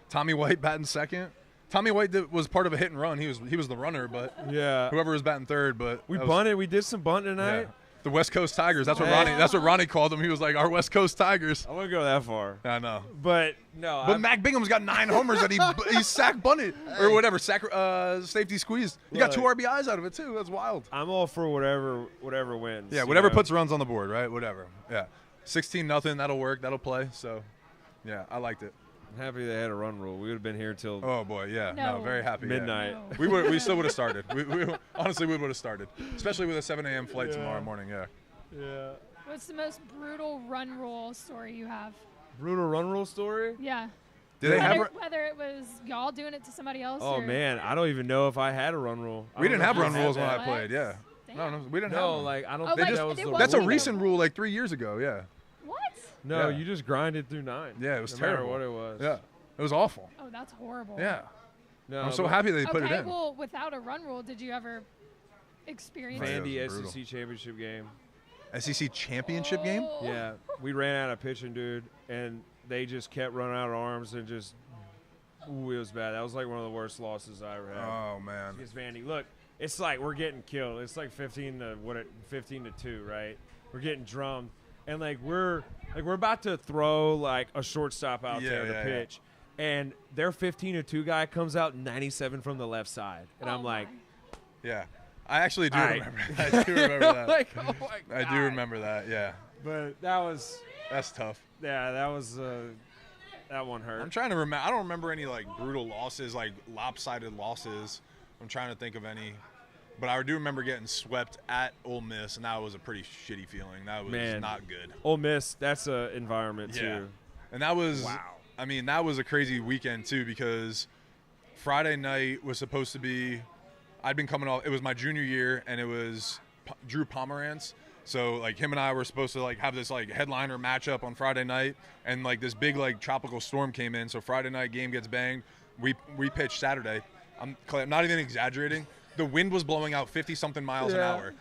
C: Tommy White batting second. Tommy White was part of a hit and run. He was the runner, but whoever was batting third. But
B: we bunted. We did some bunting tonight.
C: Yeah. The West Coast Tigers. That's what Ronnie called them. He was like, our West Coast Tigers.
B: I wouldn't go that far.
C: I know.
B: But no.
C: But Mac Bingham's got 9 homers that he sack bunted or whatever, safety squeezed. He got 2 RBIs out of it too. That's wild.
B: I'm all for whatever wins.
C: Yeah, whatever puts runs on the board, right? Whatever. Yeah. 16-0. That'll work. That'll play. So, yeah, I liked it.
B: I'm happy they had a run rule. We would have been here till
C: very happy.
B: Midnight.
C: Yeah. We still would have started. We honestly would have started, especially with a 7 a.m. flight tomorrow morning. Yeah.
B: Yeah.
A: What's the most brutal run rule story you have?
B: Brutal run rule story?
A: Yeah. Whether it was y'all doing it to somebody else?
B: Oh man, I don't even know if I had a run rule.
C: We didn't have run rules when I played. Yeah. No, we didn't have.
B: No, like I don't think that was the.
C: That's a recent rule, like 3 years ago. Yeah.
A: What?
B: No, you just grinded through 9.
C: Yeah, it was
B: no
C: terrible.
B: Matter what it was.
C: Yeah, it was awful.
A: Oh, that's horrible.
C: Yeah.
B: No,
C: I'm so happy they put it in.
A: Okay, well, without a run rule, did you ever experience
B: Vandy SEC championship game?
C: SEC championship game?
B: Yeah, we ran out of pitching, dude, and they just kept running out of arms and just. Ooh, it was bad. That was like one of the worst losses I ever had.
C: Oh man.
B: Against Vandy. Look, it's like we're getting killed. It's like 15 to 2, right? We're getting drummed, and we're about to throw like a shortstop out there to pitch, and their 15-2 guy comes out 97 from the left side, and I'm like,
C: yeah, I actually do remember. I do remember that.
B: Like, oh my God.
C: I do remember that. Yeah,
B: but
C: that's tough.
B: Yeah, that was. That one hurt.
C: I'm trying to remember. I don't remember any like brutal losses, like lopsided losses. I'm trying to think of any. But I do remember getting swept at Ole Miss, and that was a pretty shitty feeling. That was not good.
B: Ole Miss, that's an environment too.
C: And that was, I mean, that was a crazy weekend too because Friday night was supposed to be, I'd been coming off, it was my junior year, and it was Drew Pomerantz. So, like, him and I were supposed to, like, have this, like, headliner matchup on Friday night, and, like, this big, like, tropical storm came in. So Friday night game gets banged. We pitched Saturday. I'm not even exaggerating. The wind was blowing out 50-something miles an hour.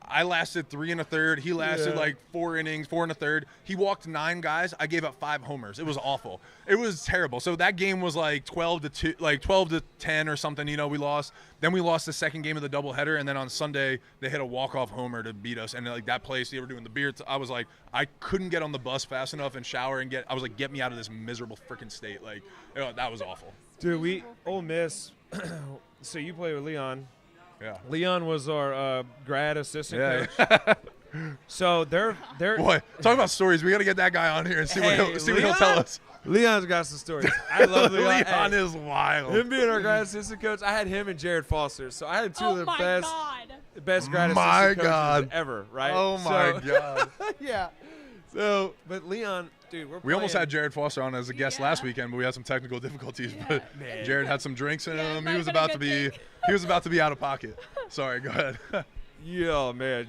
C: I lasted 3 1/3. He lasted like 4 innings, 4 1/3. He walked 9 guys. I gave up 5 homers. It was awful. It was terrible. So that game was like 12-2, like 12-10 or something. You know, we lost. Then we lost the second game of the doubleheader, and then on Sunday they hit a walk-off homer to beat us. And like that place, they were doing the beer. I was like, I couldn't get on the bus fast enough and shower and I was like, get me out of this miserable freaking state. Like, that was awful.
B: Dude, Ole Miss. So you play with Leon.
C: Yeah.
B: Leon was our grad assistant coach. So they're
C: boy, talk about stories. We got to get that guy on here and see what he'll tell us.
B: Leon's got some stories. I love Leon.
C: Leon is wild.
B: Him being our grad assistant coach, I had him and Jared Foster. So I had two of the best grad assistant coaches ever, right?
C: Oh my God.
B: Yeah. So, but Leon, dude,
C: we almost had Jared Foster on as a guest last weekend, but we had some technical difficulties. But Jared had some drinks in him. He was about to be out of pocket. Sorry, go ahead.
B: Yeah, man.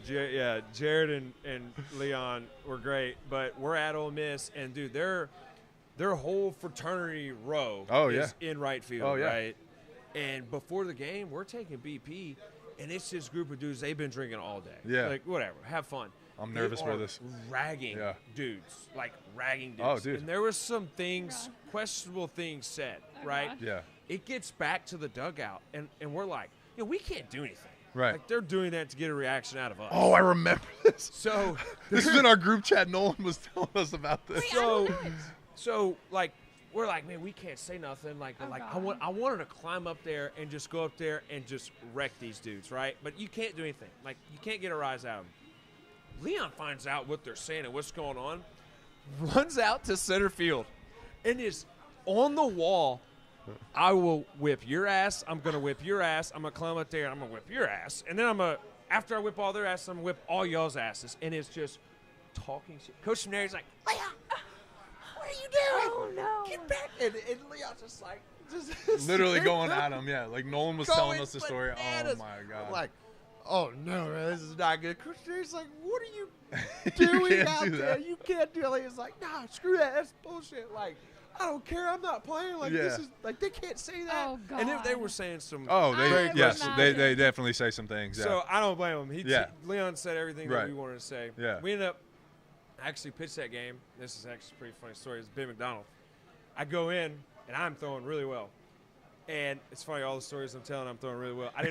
B: Jared and Leon were great, but we're at Ole Miss, and dude, their whole fraternity row is in right field, right? And before the game, we're taking BP, and it's this group of dudes. They've been drinking all day. Yeah, like whatever, have fun.
C: I'm nervous for this.
B: Ragging dudes, like ragging dudes.
C: Oh, dude.
B: And there was some things, questionable things said, right?
A: God.
C: Yeah.
B: It gets back to the dugout, and we're like, we can't do anything.
C: Right.
B: Like, they're doing that to get a reaction out of us.
C: Oh, I remember this.
B: So
C: this is in our group chat. Nolan was telling us about this.
B: So like, we're like, man, we can't say nothing. Like,
A: Oh,
B: I wanted to climb up there and just go up there and just wreck these dudes, right? But you can't do anything. Like, you can't get a rise out of them. Leon finds out what they're saying and what's going on, runs out to center field, and is on the wall. I will whip your ass. I'm going to whip your ass. I'm going to climb up there, and I'm going to whip your ass. And then after I whip all their asses, I'm going to whip all y'all's asses. And it's just talking shit. Coach Mary's like, Leon, what are you doing?
A: Oh, no.
B: Get back. And Leon's just like,
C: Literally going at him, yeah. Like Nolan was telling
B: going
C: us the story.
B: bananas.
C: Oh my God.
B: I'm like, oh no, man, this is not good. Coach Mary's like, what are you doing
C: can't
B: out
C: do
B: there?
C: that.
B: You can't do it. He's like, nah, screw that. That's bullshit. Like, I don't care. I'm not playing. Like, this
C: Yeah.
B: is like they can't say that.
A: Oh, God.
B: And they were saying some.
C: Oh,
A: I
C: yes,
A: would
C: they
A: imagine.
C: definitely say some things. Yeah.
B: So I don't blame him.
C: Yeah.
B: Leon said everything
C: Right.
B: that we wanted to say.
C: Yeah.
B: We ended up actually pitched that game. This is actually a pretty funny story. It's Ben McDonald. I go in and I'm throwing really well. And it's funny, all the stories I'm telling, I'm throwing really well. I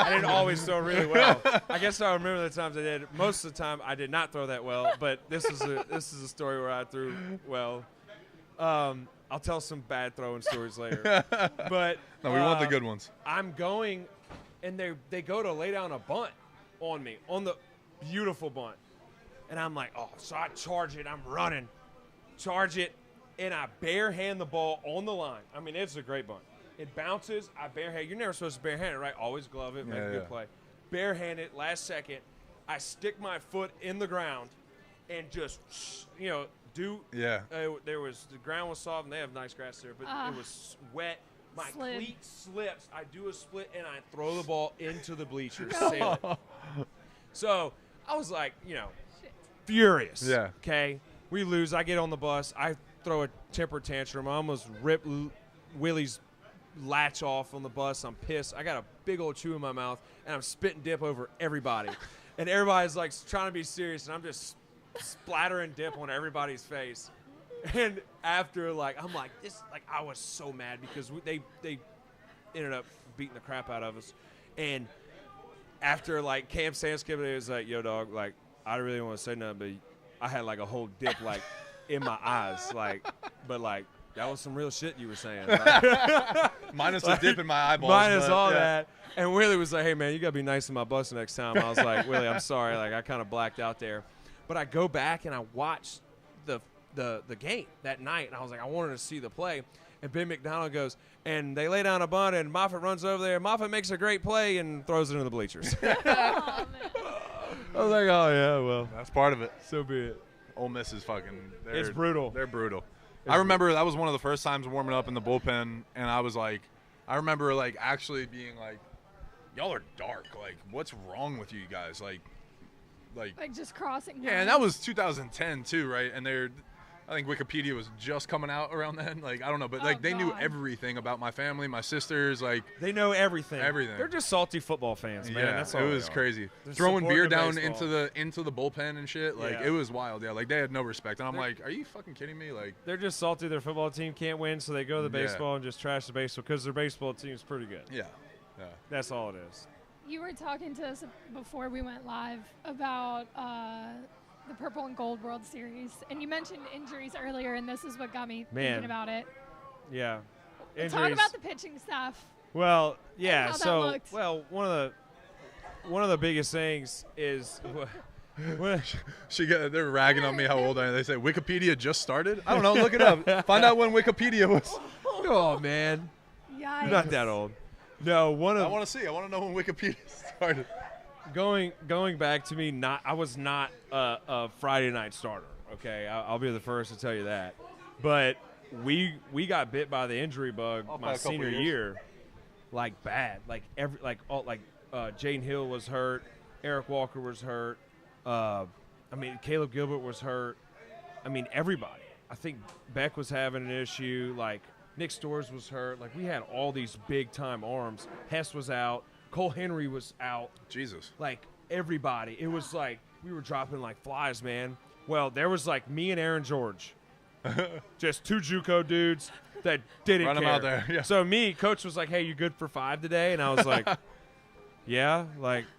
B: didn't always throw really well. I guess I remember the times I did. Most of the time, I did not throw that well. But this is a story where I threw well. I'll tell some bad throwing stories later. But
C: no, we want the good ones.
B: I'm going, and they go to lay down a bunt on me, on the beautiful bunt. And I'm like, oh, so I charge it. I'm running. Charge it, and I barehand the ball on the line. I mean, it's a great bunt. It bounces. I barehand. You're never supposed to barehand it, right? Always glove it, make a good play. Barehand it, last second. I stick my foot in the ground and just, do.
C: Yeah.
B: The ground was soft, and they have nice grass there, but it was wet. My
A: Slid.
B: cleat slips. I do a split, and I throw the ball into the bleachers. Sail it. So I was like, furious.
C: Yeah.
B: Okay. We lose. I get on the bus. I throw a temper tantrum. I almost rip Willie's latch off on the bus. I'm pissed. I got a big old chew in my mouth, and I'm spitting dip over everybody. And everybody's like trying to be serious, and I'm just splattering dip on everybody's face. And after, I'm like, I was so mad because they ended up beating the crap out of us. And after, Cam Sanskip, it was like, yo, dog, I really don't want to say nothing, but I had, a whole dip, in my eyes. But that was some real shit you were saying.
C: Minus the dip in my eyeballs.
B: Minus
C: but,
B: all
C: yeah.
B: that. And Willie was like, hey, man, you got to be nice to my bus next time. I was like, Willie, I'm sorry. I kind of blacked out there. But I go back and I watch the game that night, and I was like, I wanted to see the play. And Ben McDonald goes, and they lay down a bunt, and Moffitt runs over there. Moffitt makes a great play and throws it into the bleachers.
A: Oh, man.
B: I was like, oh, yeah, well.
C: That's part of it.
B: So be it.
C: Ole Miss is fucking.
B: It's brutal.
C: They're brutal. I remember that was one of the first times warming up in the bullpen, and I was like, I remember actually being like, y'all are dark. What's wrong with you guys? Like
A: Just crossing.
C: yeah, and that was 2010 too, right? And I think Wikipedia was just coming out around then. I don't know, but
A: Oh,
C: they knew
A: God.
C: everything about my family, my sisters,
B: They know everything.
C: Everything.
B: They're just salty football fans, man.
C: yeah,
B: That's all
C: it
B: they
C: was
B: are.
C: crazy.
B: They're
C: Throwing beer
B: supporting
C: down
B: baseball.
C: into the bullpen and shit.
B: Yeah.
C: It was wild. Yeah, they had no respect. And I'm
B: They're-
C: like, are you fucking kidding me?
B: They're just salty. Their football team can't win, so they go to the
C: Yeah.
B: baseball and just trash the baseball because their baseball team is pretty good.
C: yeah, yeah.
B: That's all it is.
A: You were talking to us before we went live about the Purple and Gold World Series, and you mentioned injuries earlier, and this is what got me
B: Man.
A: thinking about it.
B: Yeah.
A: Talk
B: Injuries.
A: about the pitching staff.
B: Well, yeah.
A: how that
B: So,
A: looked.
B: well, one of the biggest things is
C: They're ragging on me how old I am. They say Wikipedia just started. I don't know. Look it up. Find out when Wikipedia was.
B: oh man,
A: Yikes.
B: you're not that old. No, one
C: I
B: of
C: want to see. I want to know when Wikipedia started.
B: going back to me. I was not a Friday night starter. Okay, I'll be the first to tell you that. But we got bit by the injury bug
C: By
B: my
C: a couple
B: senior
C: years.
B: year, bad. Jaden Hill was hurt, Eric Walker was hurt. Caleb Gilbert was hurt. Everybody. I think Beck was having an issue. Nick Storrs was hurt. We had all these big time arms. Hess was out. Cole Henry was out.
C: Jesus.
B: Everybody. It was we were dropping like flies, man. Well, there was me and Aaron George. Just two JUCO dudes that didn't
C: Run 'em
B: care.
C: out there, yeah.
B: So coach was like, hey, you good for 5 today? And I was like, yeah,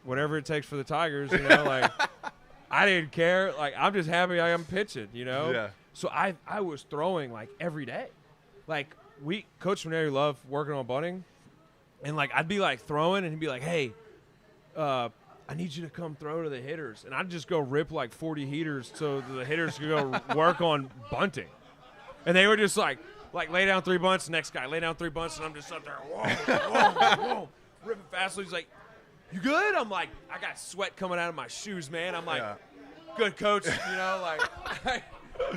B: whatever it takes for the Tigers, I didn't care. I'm just happy I am pitching,
C: Yeah.
B: So I was throwing like every day. Like Coach Maneri loved working on bunting, and like I'd be like throwing, and he'd be like, "Hey, I need you to come throw to the hitters," and I'd just go rip like 40 heaters so the hitters could go work on bunting, and they were just like lay down 3 bunts, next guy lay down 3 bunts, and I'm just up there, whoa, ripping fast. So he's like, "You good?" I'm like, I got sweat coming out of my shoes, man. I'm like, "Good, coach," you know, like.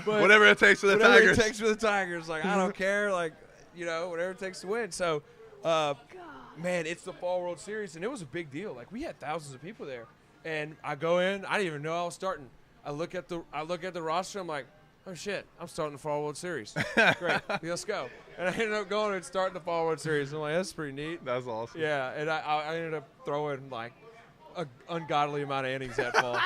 B: But
C: whatever it takes for the Tigers.
B: Whatever it takes for the Tigers. Like, I don't care. Like, you know, whatever it takes to win. So, man, it's the Fall World Series, and it was a big deal. Like, we had thousands of people there. And I go in. I didn't even know I was starting. I look at the roster. I'm like, oh, shit, I'm starting the Fall World Series. Great. Let's go. And I ended up going and starting the Fall World Series. I'm like, that's pretty neat.
C: That's awesome.
B: Yeah, and I ended up throwing, like, an ungodly amount of innings that fall.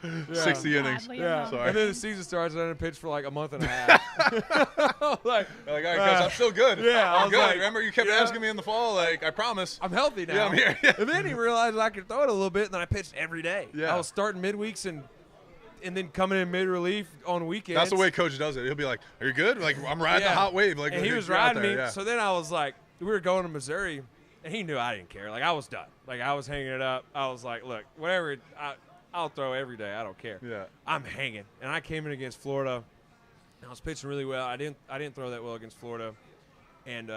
B: Yeah.
C: 60 innings.
B: Yeah.
C: Sorry.
B: And then the season starts, and I didn't pitch for like a month and a half.
C: Like, all right, guys, I'm still good.
B: Yeah,
C: I'm
B: I was
C: good.
B: like,
C: Remember, you kept asking me in the fall, like, I promise.
B: I'm healthy now.
C: Yeah, I'm here. Yeah.
B: And then he realized I could throw it a little bit, and then I pitched every day.
C: Yeah.
B: I was starting midweeks and then coming in mid-relief on weekends.
C: That's the way Coach does it. He'll be like, are you good? Like, I'm riding the hot wave. Like,
B: and he was
C: you're out
B: riding
C: there.
B: me.
C: Yeah.
B: So then I was like, we were going to Missouri, and he knew I didn't care. Like, I was done. Like, I was hanging it up. I was like, look, whatever, I'll throw every day. I don't care.
C: Yeah.
B: I'm hanging. And I came in against Florida, and I was pitching really well. I didn't throw that well against Florida, and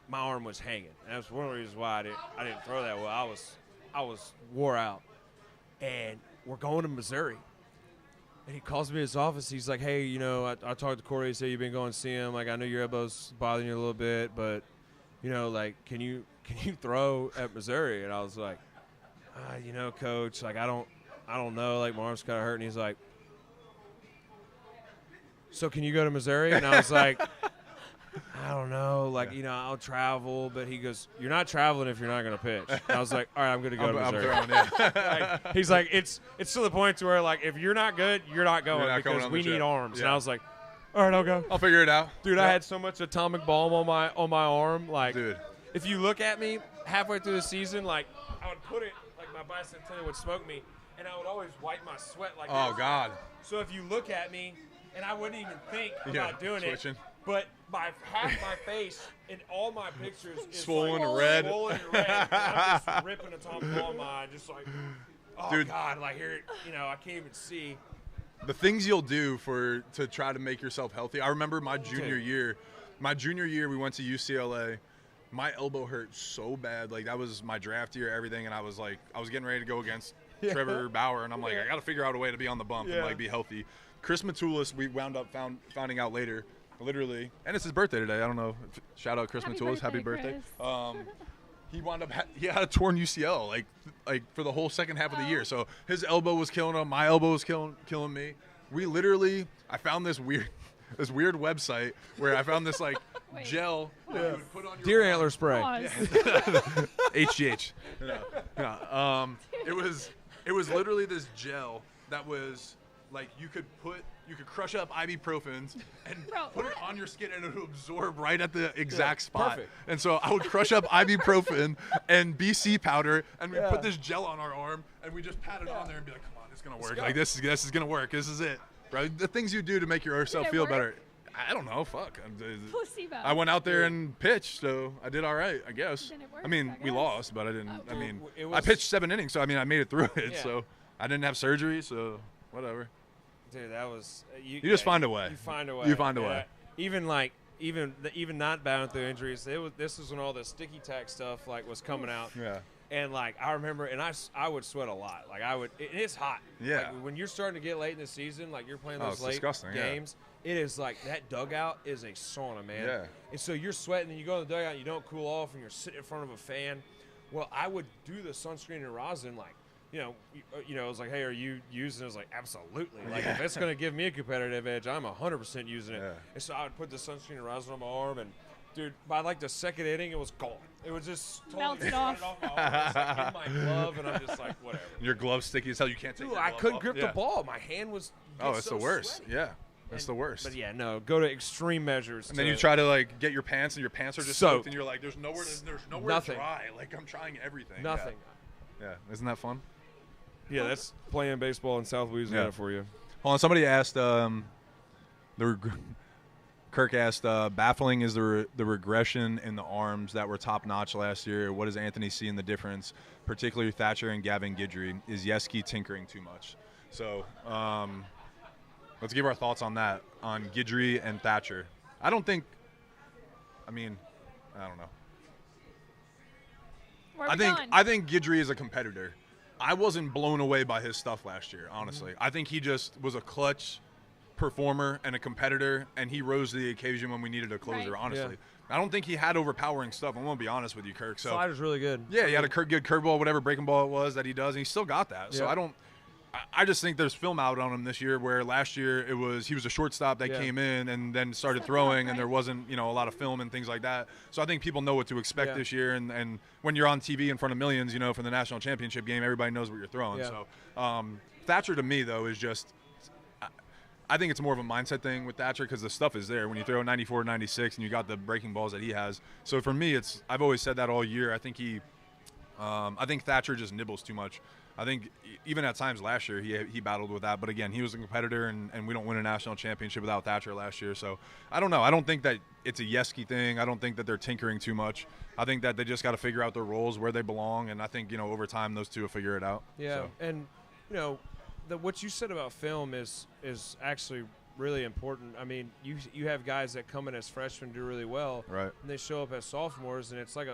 B: my arm was hanging. And that's one of the reasons why I didn't throw that well. I was wore out. And we're going to Missouri. And he calls me in his office. He's like, hey, you know, I talked to Corey. He said you've been going to see him. Like, I know your elbow's bothering you a little bit, but, you know, like, can you throw at Missouri? And I was like, you know, Coach, like, I don't know. Like, my arm's kind of hurt. And he's like, so can you go to Missouri? And I was like, I don't know. Like, you know, I'll travel. But he goes, you're not traveling if you're not going to pitch. And I was like, all right, I'm going to go to Missouri.
C: I'm throwing, yeah.
B: Like, he's like, it's to the point to where, like, if you're not good, you're not going because we need arms. Yeah. And I was like, all right, I'll go.
C: I'll figure it out.
B: Dude, I had so much atomic balm on my arm. Like,
C: dude,
B: if you look at me halfway through the season, like, I would put it, like, my bicentennial would smoke me, and I would always wipe my sweat like this.
C: Oh, God.
B: So if you look at me, and I wouldn't even think about doing
C: switching.
B: It, but half my face in all my pictures is
C: swollen
B: like,
C: red.
B: Swollen red. And I'm just ripping atomic balm in my eye, just like, oh,
C: dude,
B: God, like, here, you know, I can't even see.
C: The things you'll do to try to make yourself healthy. I remember my junior year. My junior year, we went to UCLA. My elbow hurt so bad. Like, that was my draft year, everything, and I was getting ready to go against Trevor Bauer, and I'm like, I got to figure out a way to be on the bump and, like, be healthy. Chris Matulis, we wound up finding out later, literally, and it's his birthday today. I don't know. Shout out Chris Matulis. Happy birthday. He wound up he had a torn UCL like for the whole second half of the year. So his elbow was killing him. My elbow was killing me. We literally, I found this weird website where I found this like gel that you would put on your
B: deer antler spray.
C: HGH. It was literally this gel that was like you could crush up ibuprofens and put it on your skin and it would absorb right at the exact spot.
B: Perfect.
C: And so I would crush up ibuprofen and BC powder and we'd put this gel on our arm and we just pat it on there and be like, come on, it's gonna work. Like this is gonna work. This is it. Right? The things you do to make yourself feel better. I don't know. Fuck.
A: Placebo.
C: I went out there and pitched, so I did all right, I guess.
A: Did it work?
C: I mean,
A: I
C: we
A: guess.
C: lost, but I didn't. I mean,
B: It
C: I
B: was-
C: pitched 7 innings, so I mean, I made it through it.
B: Yeah.
C: So I didn't have surgery, so whatever.
B: Dude, that was
C: You just find a way.
B: You find a way.
C: You find a way.
B: Even not battling through injuries, this was when all the sticky tack stuff like was coming out.
C: Yeah.
B: And like I remember, and I would sweat a lot. Like it's hot.
C: Yeah.
B: Like, when you're starting to get late in the season, like you're playing
C: Oh,
B: those
C: it's
B: late
C: disgusting, yeah.
B: games, it is like that dugout is a sauna, man.
C: Yeah.
B: And so you're sweating, and you go in the dugout, and you don't cool off, and you're sitting in front of a fan. Well, I would do the sunscreen and rosin, like, it was like, hey, are you using it? I was like, absolutely. Like, if it's going to give me a competitive edge, I'm 100% using it.
C: Yeah.
B: And so I would put the sunscreen and rosin on my arm, and, dude, by, like, the second inning, it was gone. It was just totally
A: Melted
B: sweated
A: off.
B: my arm. It was, like, in my glove, and I'm just like, whatever.
C: Your glove's sticky as hell. You can't take
B: Dude,
C: your
B: I
C: glove
B: couldn't
C: off.
B: grip
C: Yeah.
B: the ball. My hand was
C: It's
B: so
C: the worst.
B: sweaty.
C: Yeah. That's the worst.
B: But, yeah, no, go to extreme measures.
C: And then you try to like get your pants and your pants are just soaked and you're like, there's nowhere
B: Nothing.
C: dry. Like I'm trying everything.
B: Nothing.
C: Yeah. Isn't that fun?
B: Yeah, that's playing baseball in South Louisiana for you.
C: Hold on, somebody asked, Kirk asked, baffling is the regression in the arms that were top-notch last year. What does Anthony see in the difference, particularly Thatcher and Gavin Guidry? Is Yeski tinkering too much? So let's give our thoughts on that, on Guidry and Thatcher. I don't know. I think Guidry is a competitor. I wasn't blown away by his stuff last year, honestly. I think he just was a clutch performer and a competitor, and he rose to the occasion when we needed a closer, honestly. Yeah. I don't think he had overpowering stuff. I'm going to be honest with you, Kirk. So,
B: slider's really good.
C: Yeah, he had a good curveball, whatever breaking ball it was that he does, and he still got that. So I just think there's film out on him this year, where last year he was a shortstop that came in and then started throwing, and there wasn't a lot of film and things like that. So I think people know what to expect this year, and when you're on TV in front of millions, for the national championship game, everybody knows what you're throwing. Yeah. So Thatcher to me though is just, I think it's more of a mindset thing with Thatcher, because the stuff is there when you throw 94, 96, and you got the breaking balls that he has. So for me, I've always said that all year. I think I think Thatcher just nibbles too much. I think even at times last year he battled with that, but again, he was a competitor, and we don't win a national championship without Thatcher last year. So I don't know. I don't think that it's a Yeski thing. I don't think that they're tinkering too much. I think that they just got to figure out their roles, where they belong, and I think over time those two will figure it out.
B: Yeah,
C: so.
B: And what you said about film is actually really important. I mean, you have guys that come in as freshmen, do really well,
C: right,
B: and they show up as sophomores, and it's like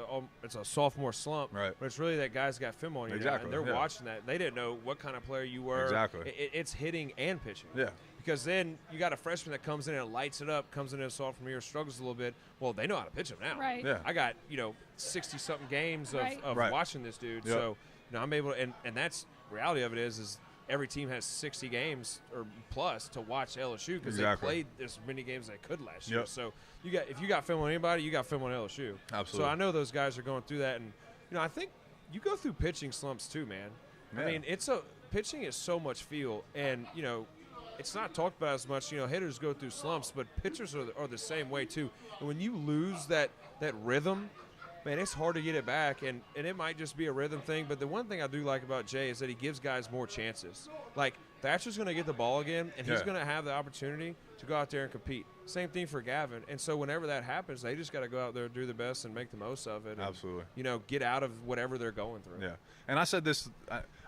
B: it's a sophomore slump,
C: right?
B: But it's really that guy's got film on you,
C: exactly,
B: now, and they're watching that. They didn't know what kind of player you were.
C: Exactly.
B: It's hitting and pitching.
C: Yeah.
B: Because then you got a freshman that comes in and lights it up, comes in as a sophomore year, struggles a little bit. Well, they know how to pitch him now.
A: Right.
C: Yeah.
B: I got 60-something games of watching this dude,
C: yep.
B: So I'm able to, and that's reality of it is every team has 60 games or plus to watch LSU, because they played as many games as they could last year. So if you got film on anybody, you got film on LSU.
C: Absolutely.
B: So I know those guys are going through that, and I think you go through pitching slumps too, man. Yeah. I mean, pitching is so much feel, and it's not talked about as much. Hitters go through slumps, but pitchers are the same way too. And when you lose that rhythm, man, it's hard to get it back, and it might just be a rhythm thing. But the one thing I do like about Jay is that he gives guys more chances. Like, Thatcher's going to get the ball again, and he's going to have the opportunity to go out there and compete. Same thing for Gavin. And so whenever that happens, they just got to go out there, do the best, and make the most of it. And,
C: absolutely.
B: Get out of whatever they're going through.
C: Yeah. And I said this,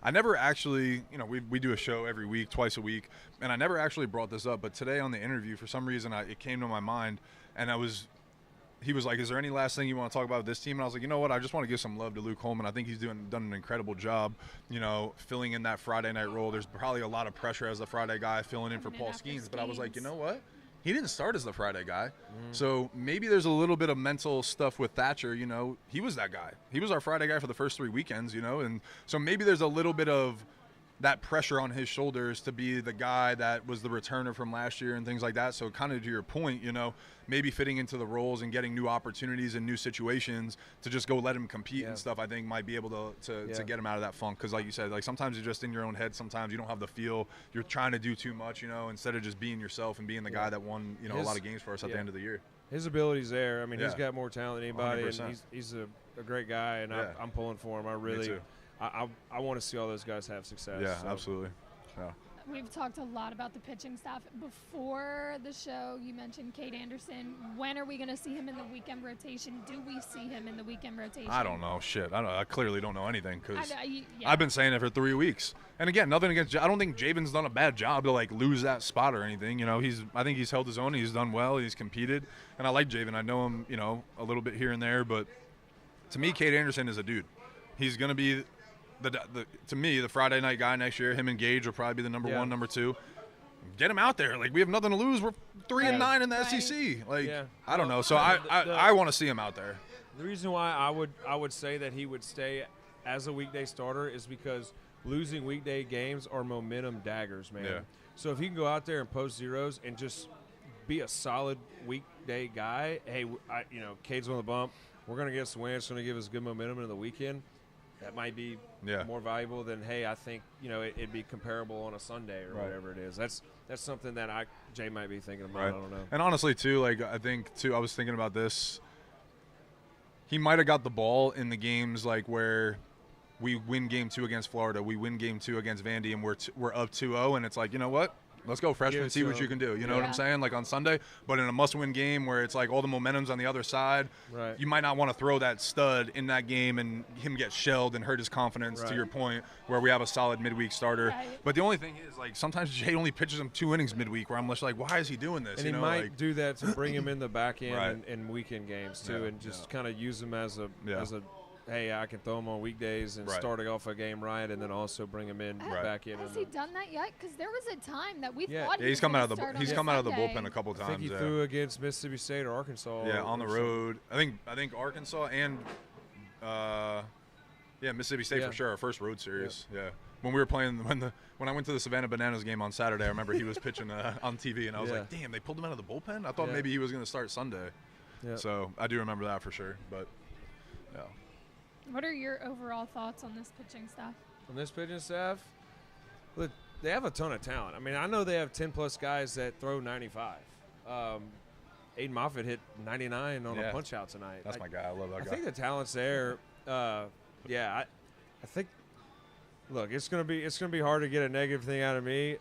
C: I never actually, we do a show every week, twice a week, and I never actually brought this up. But today on the interview, for some reason, it came to my mind, and he was like, is there any last thing you want to talk about with this team? And I was like, you know what? I just want to give some love to Luke Holman. I think he's done an incredible job, filling in that Friday night role. There's probably a lot of pressure as the Friday guy filling in for Paul Skeens. But I was like, you know what? He didn't start as the Friday guy. So maybe there's a little bit of mental stuff with Thatcher. He was that guy. He was our Friday guy for the first 3 weekends, and so maybe there's a little bit of that pressure on his shoulders to be the guy that was the returner from last year and things like that. So kind of to your point, maybe fitting into the roles and getting new opportunities and new situations to just go let him compete and stuff, I think might be able to get him out of that funk. Because like you said, sometimes you're just in your own head. Sometimes you don't have the feel. You're trying to do too much, instead of just being yourself and being the guy that won, a lot of games for us at the end of the year.
B: His ability's there. I mean, he's got more talent than anybody, 100%. And he's a great guy, and I'm pulling for him. I really –
C: Me too.
B: I want to see all those guys have success.
C: Yeah, so. Absolutely. Yeah.
A: We've talked a lot about the pitching staff. Before the show, you mentioned Cade Anderson. When are we going to see him in the weekend rotation? Do we see him in the weekend rotation?
C: I don't know. Shit. I clearly don't know anything, because I've been saying it for 3 weeks. And again, nothing against – I don't think Javen's done a bad job to, lose that spot or anything. I think he's held his own. He's done well. He's competed. And I like Javen. I know him, a little bit here and there. But to me, Cade Anderson is a dude. He's going to be – to me, the Friday night guy next year. Him and Gage will probably be the number one, number two. Get him out there. We have nothing to lose. We're 3-9 in the SEC. I don't know. So I want to see him out there.
B: The reason why I would say that he would stay as a weekday starter is because losing weekday games are momentum daggers, man.
C: Yeah.
B: So if he can go out there and post zeros and just be a solid weekday guy, hey, Cade's on the bump. We're going to get some wins. It's going to give us good momentum in the weekend. That might be more valuable than, hey, I think, it'd be comparable on a Sunday or whatever it is. That's something that Jay might be thinking about. I don't know.
C: And honestly, too, I think, too, I was thinking about this. He might have got the ball in the games, where we win game 2 against Florida, we win game 2 against Vandy, and we're up 2-0, and it's like, you know what? let's go freshman, see what you can do. You know what I'm saying? Like on Sunday, but in a must-win game where it's like all the momentum's on the other side, you might not want to throw that stud in that game and him get shelled and hurt his confidence, to your point, where we have a solid midweek starter. But the only thing is, like, sometimes Jay only pitches him 2 innings midweek where I'm just like, why is he doing this?
B: And
C: you
B: he
C: know,
B: might
C: like,
B: do that to bring him in the back end and weekend games too, and just kind of use him as a hey, I can throw him on weekdays and starting off a game right, and then also bring him in back in.
A: Has he done that yet? Because there was a time that we thought
C: he's come out of the bullpen a couple times.
B: I think he threw against Mississippi State or Arkansas.
C: Yeah, on the road. I think Arkansas and Mississippi State for sure. Our first road series. Yeah. When we were playing, when I went to the Savannah Bananas game on Saturday, I remember he was pitching on TV, and I was like, damn, they pulled him out of the bullpen. I thought maybe he was going to start Sunday. Yeah. So I do remember that for sure. But yeah.
A: What are your overall thoughts on this pitching staff?
B: On this pitching staff, look, they have a ton of talent. I mean, I know they have 10-plus guys that throw 95. Aiden Moffitt hit 99 on a punch-out tonight.
C: That's my guy. I love that guy.
B: I think the talent's there. I think. Look, it's gonna be hard to get a negative thing out of me.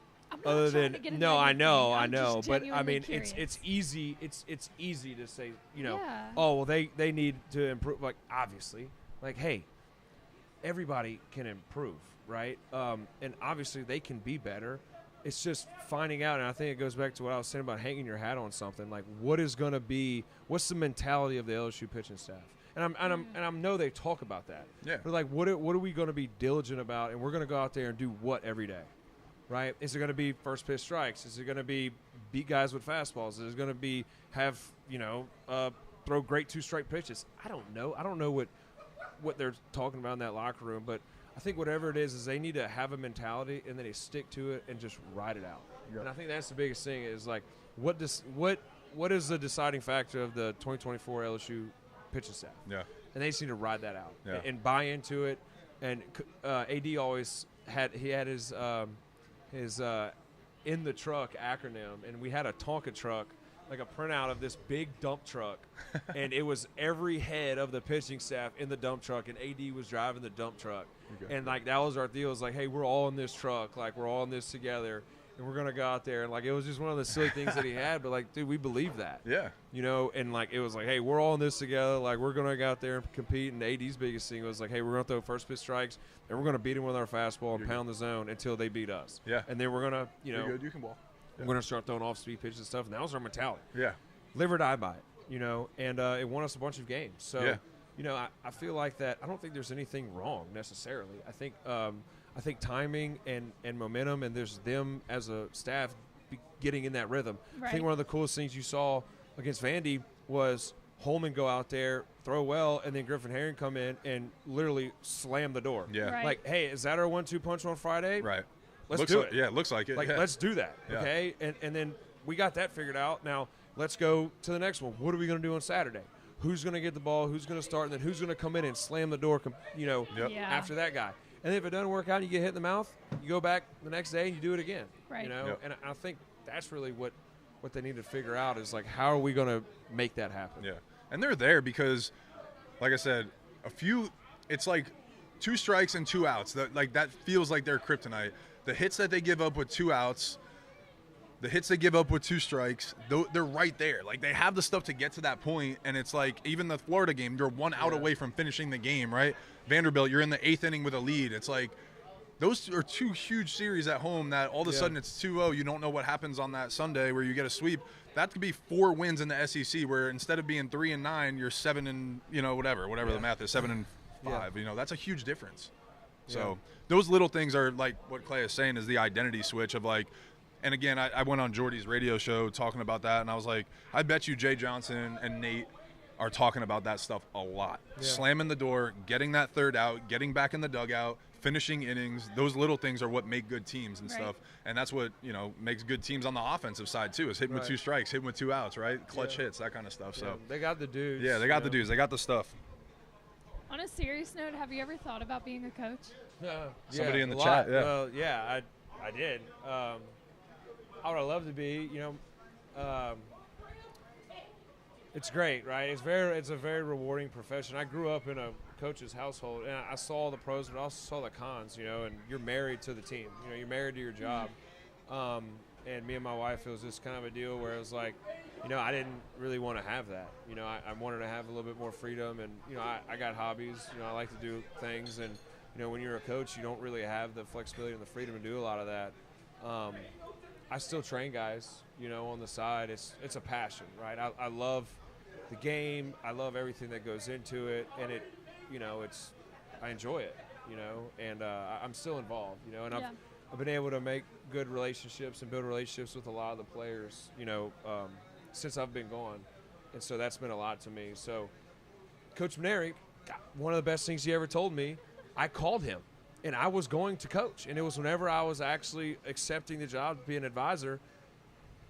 A: Other than
B: no, I know, but I mean, it's easy. It's easy to say, you know, oh well, they need to improve. Like obviously. Like, hey, everybody can improve, right? And obviously they can be better. It's just finding out, and I think it goes back to what I was saying about hanging your hat on something. Like, what's the mentality of the LSU pitching staff? And I know they talk about that.
C: Yeah.
B: But like, what are we going to be diligent about? And we're going to go out there and do what every day, right? Is it going to be first pitch strikes? Is it going to be beat guys with fastballs? Is it going to be throw great 2-strike pitches? I don't know. I don't know what they're talking about in that locker room, but I think whatever it is they need to have a mentality and then they stick to it and just ride it out. Yep. And I think that's the biggest thing is like what is the deciding factor of the 2024 LSU pitching staff? Yeah. And they just need to ride that out and buy into it. And AD always had his in the truck acronym, and we had a Tonka truck, like a printout of this big dump truck, and it was every head of the pitching staff in the dump truck, and AD was driving the dump truck. Okay. And, like, that was our deal. It was like, hey, we're all in this truck. Like, we're all in this together, and we're going to go out there. And, like, it was just one of the silly things that he had. But, like, dude, we believe that. Yeah. You know, and, like, it was like, hey, we're all in this together. Like, we're going to go out there and compete. And AD's biggest thing was, like, hey, we're going to throw first pitch strikes, and we're going to beat them with our fastball and pound the zone until they beat us. Yeah. And then we're going to, you know.
C: You're good. You can ball.
B: We're going to start throwing off-speed pitches and stuff, and that was our mentality.
C: Yeah.
B: Live or die by it, you know, and it won us a bunch of games. So, you know, I feel like that I don't think there's anything wrong necessarily. I think timing and momentum, and there's them as a staff getting in that rhythm. Right. I think one of the coolest things you saw against Vandy was Holman go out there, throw well, and then Griffin Herring come in and literally slam the door. Yeah. Right. Like, hey, is that our 1-2 punch on Friday? Right. Let's do it.
C: Yeah, it looks like it.
B: Like, let's do that, okay? And then we got that figured out. Now, let's go to the next one. What are we going to do on Saturday? Who's going to get the ball? Who's going to start? And then who's going to come in and slam the door, you know, after that guy? And if it doesn't work out and you get hit in the mouth, you go back the next day and you do it again. Right. You know, and I think that's really what they need to figure out is, like, how are we going to make that happen? Yeah.
C: And they're there because, like I said, it's like 2 strikes and 2 outs. That feels like their kryptonite. The hits that they give up with 2 outs, the hits they give up with 2 strikes, they're right there. Like, they have the stuff to get to that point, and it's like even the Florida game, you're 1 out away from finishing the game, right? Vanderbilt, you're in the 8th inning with a lead. It's like those are 2 huge series at home that all of a sudden it's 2-0. You don't know what happens on that Sunday where you get a sweep. That could be 4 wins in the SEC where instead of being 3-9, you're 7 and, you know, whatever the math is, 7-5. You know, that's a huge difference. So those little things are like what Clay is saying is the identity switch of, like, and again, I went on Jordy's radio show talking about that, and I was like, I bet you Jay Johnson and Nate are talking about that stuff a lot. Yeah. Slamming the door, getting that 3rd out, getting back in the dugout, finishing innings. Those little things are what make good teams and stuff. And that's what, you know, makes good teams on the offensive side too, is hitting with 2 strikes, hitting with 2 outs, right? Clutch hits, that kind of stuff. So
B: they got the dudes.
C: Yeah, they got the dudes. They got the stuff.
A: On a serious note, have you ever thought about being a coach?
C: Somebody in the chat. Yeah.
B: Well, I did. I would have loved to be. You know, it's great, right? It's a very rewarding profession. I grew up in a coach's household, and I saw the pros, but I also saw the cons. You know, and you're married to the team. You know, you're married to your job. and me and my wife, it was just kind of a deal where it was like, you know, I didn't really want to have that. You know, I wanted to have a little bit more freedom, and, you know, I got hobbies. You know, I like to do things, and, you know, when you're a coach, you don't really have the flexibility and the freedom to do a lot of that. I still train guys, you know, on the side. It's a passion, right? I love the game. I love everything that goes into it, and it, you know, I enjoy it, you know, and I'm still involved, you know, and I've been able to make good relationships and build relationships with a lot of the players, you know, since I've been gone, and so that's been a lot to me. So Coach Manerick, one of the best things he ever told me, I called him, and I was going to coach, and it was whenever I was actually accepting the job to be an advisor,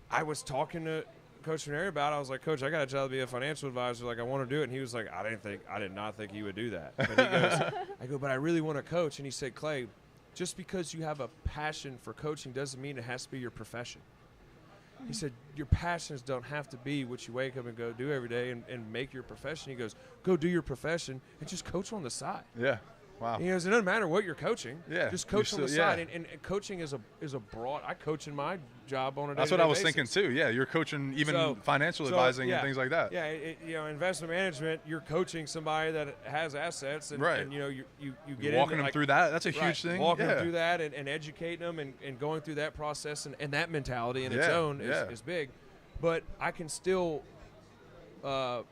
B: I was talking to Coach Manerick about it. I was like, Coach, I got a job to be a financial advisor. Like, I want to do it. And he was like, I did not think he would do that. But he goes, I go, but I really want to coach. And he said, Clay, just because you have a passion for coaching doesn't mean it has to be your profession. He said, your passions don't have to be what you wake up and go do every day and make your profession. He goes, go do your profession and just coach on the side.
C: Yeah. Wow.
B: He goes, it doesn't matter what you're coaching.
C: Yeah.
B: Just coach on the side. And coaching is a broad – I coach in my job on a day-to-day
C: That's what I was
B: basis.
C: thinking too. Yeah, you're coaching even financial advising and things like that.
B: Yeah, you know, investment management, you're coaching somebody that has assets. And, and you know, you get
C: walking them through that. That's a huge thing.
B: Walking them through that and educating them and going through that process and that mentality in its own is big. But I can still, I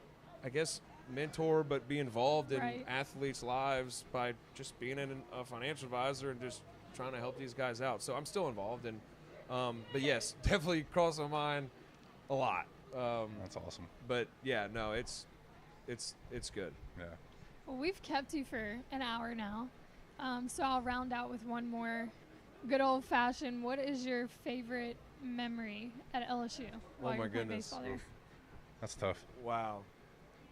B: guess – mentor, but be involved in athletes' lives by just being a financial advisor and just trying to help these guys out. So I'm still involved, and but yes, definitely crossed my mind a lot.
C: That's awesome.
B: But yeah, no, it's good.
C: Yeah.
A: Well, we've kept you for an hour now, so I'll round out with one more good old fashioned. What is your favorite memory at LSU while you're playing baseball there?
C: That's tough.
B: Wow.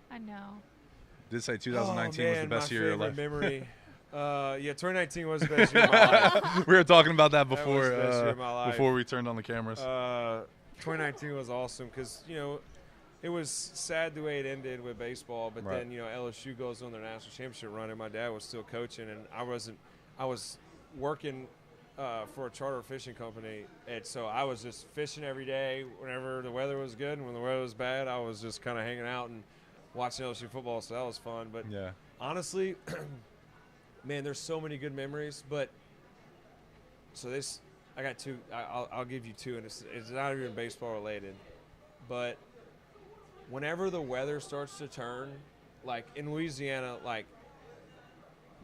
A: I know.
C: Did say 2019 was the best year of your life.
B: Memory. Yeah, 2019 was the best year of my life.
C: We were talking about that before
B: that was the best year of my life.
C: Before we turned on the cameras.
B: 2019 was awesome because, you know, it was sad the way it ended with baseball, but then, you know, LSU goes on their national championship run, and my dad was still coaching, and I was working for a charter fishing company, and so I was just fishing every day whenever the weather was good, and when the weather was bad, I was just kind of hanging out and watching LSU football, so that was fun. But honestly, man, there's so many good memories. But so this, I got two. I'll give you two, and it's not even baseball related. But whenever the weather starts to turn, like in Louisiana, like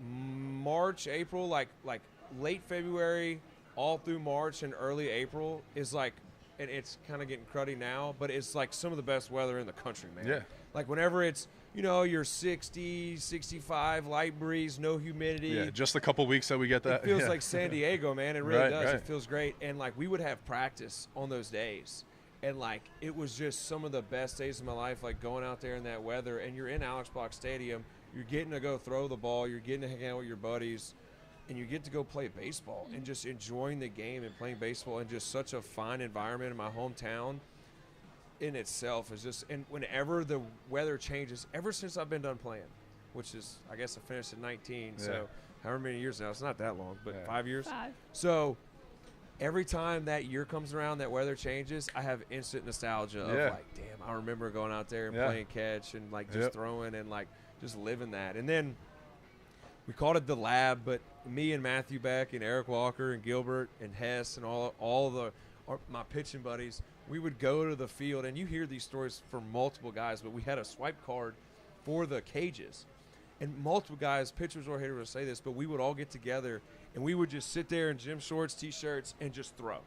B: March, April, like late February, all through March and early April is like, and it's kind of getting cruddy now, but it's like some of the best weather in the country, man.
C: Yeah.
B: Like whenever it's, you know, you're 60, 65, light breeze, no humidity.
C: Yeah, just a couple weeks that we get that.
B: It feels like San Diego, man. It really does. It feels great. And, like, we would have practice on those days. And, like, it was just some of the best days of my life, like, going out there in that weather. And you're in Alex Block Stadium. You're getting to go throw the ball. You're getting to hang out with your buddies. And you get to go play baseball and just enjoying the game and playing baseball in just such a fine environment in my hometown. In itself is just, and whenever the weather changes, ever since I've been done playing, which is, I guess I finished at 19, so however many years now, it's not that long, but 5 years.
A: 5.
B: So every time that year comes around, that weather changes, I have instant nostalgia of like, damn, I remember going out there and playing catch and like just throwing and like just living that. And then we called it the lab, but me and Matthew Beck and Eric Walker and Gilbert and Hess and all my pitching buddies, we would go to the field, and you hear these stories from multiple guys, but we had a swipe card for the cages. And multiple guys, pitchers or hitters will say this, but we would all get together, and we would just sit there in gym shorts, T-shirts, and just throw.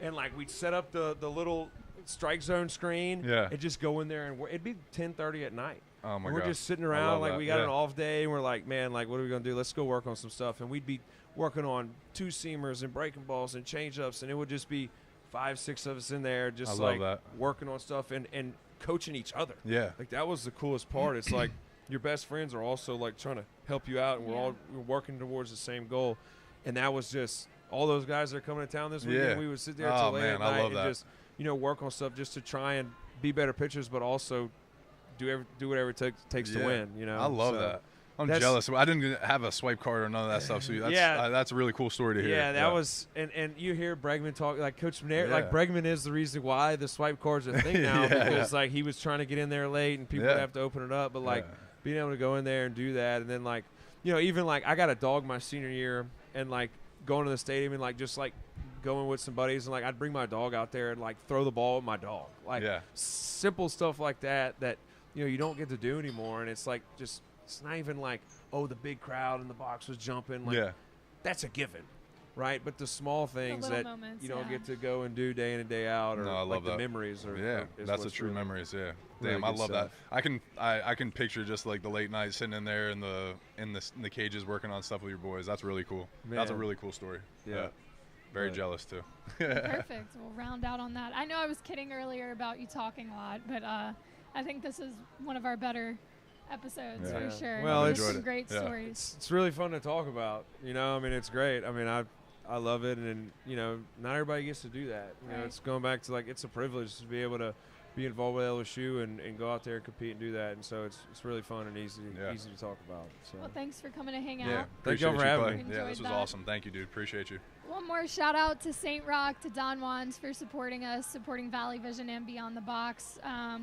B: And, like, we'd set up the little strike zone screen and just go in there, and it'd be 10:30 at night.
C: Oh, my God.
B: We're just sitting around, like, we got an off day, and we're like, man, like, what are we going to do? Let's go work on some stuff. And we'd be working on two-seamers and breaking balls and change-ups, and it would just be 5, 6 of us in there just like working on stuff and coaching each other. Yeah. Like that was the coolest part. It's like your best friends are also like trying to help you out, and we're working towards the same goal. And that was just all those guys that are coming to town this weekend. We would sit there until late at night and just, you know, work on stuff just to try and be better pitchers, but also do whatever it takes to win, you know.
C: I love that. I'm jealous. I didn't have a swipe card or none of that stuff. So that's a really cool story to hear.
B: Yeah, that was, and you hear Bregman talk, like Coach McNair, like Bregman is the reason why the swipe card's a thing now, because like he was trying to get in there late and people would have to open it up, but like being able to go in there and do that, and then like, you know, even like I got a dog my senior year, and like going to the stadium and like just like going with some buddies, and like I'd bring my dog out there and like throw the ball with my dog, like simple stuff like that you know you don't get to do anymore, and it's like just. It's not even like, oh, the big crowd in the box was jumping. Like, that's a given, right? But the small things that moments, you don't get to go and do day in and day out, or like the memories.
C: That's the true memories. Yeah, damn, I love that. I can picture just like the late night sitting in there in the cages working on stuff with your boys. That's really cool. Man. That's a really cool story. Yeah. Very jealous too.
A: Perfect. We'll round out on that. I know I was kidding earlier about you talking a lot, but I think this is one of our better episodes for sure.
B: Well,
A: it's some great stories.
B: It's really fun to talk about. You know, I mean, it's great. I mean, I love it, and you know, not everybody gets to do that. You know, it's going back to like it's a privilege to be able to be involved with LSU and go out there and compete and do that, and so it's really fun and easy to talk about. So.
A: Well, thanks for coming to hang out.
B: Yeah, thank you for having me.
C: Yeah, this was awesome. Thank you, dude. Appreciate you.
A: One more shout out to St. Rock, to Don Juans for supporting us, supporting Valley Vision and Beyond the Box.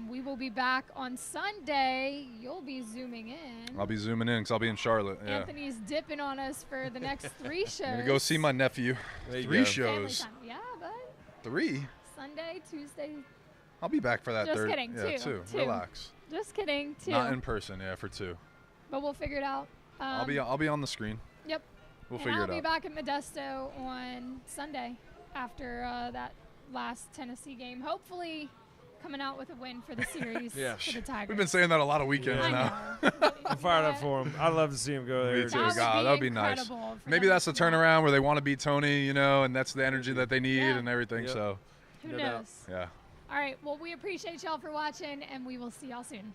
A: We will be back on Sunday. You'll be zooming in.
C: I'll be zooming in because I'll be in Charlotte. Yeah.
A: Anthony's dipping on us for the next 3 shows.
C: I'm going to go see my nephew. 3 shows.
A: Yeah, bud.
C: 3?
A: Sunday, Tuesday.
C: I'll be back for that
A: Just
C: third.
A: Kidding,
C: yeah, 2. Relax.
A: Just kidding, 2.
C: Not in person, for 2.
A: But we'll figure it out.
C: I'll be on the screen.
A: Yep.
C: We'll figure it out.
A: I'll be back at Modesto on Sunday after that last Tennessee game. Hopefully coming out with a win for the series for the Tigers.
C: We've been saying that a lot of weekends now.
B: I'm fired up for him. I'd love to see him go there.
C: Me too. God, that would be nice. Maybe that's the turnaround where they want to beat Tony, you know, and that's the energy that they need and everything. So
A: who knows?
C: Yeah.
A: All right. Well, we appreciate y'all for watching, and we will see y'all soon.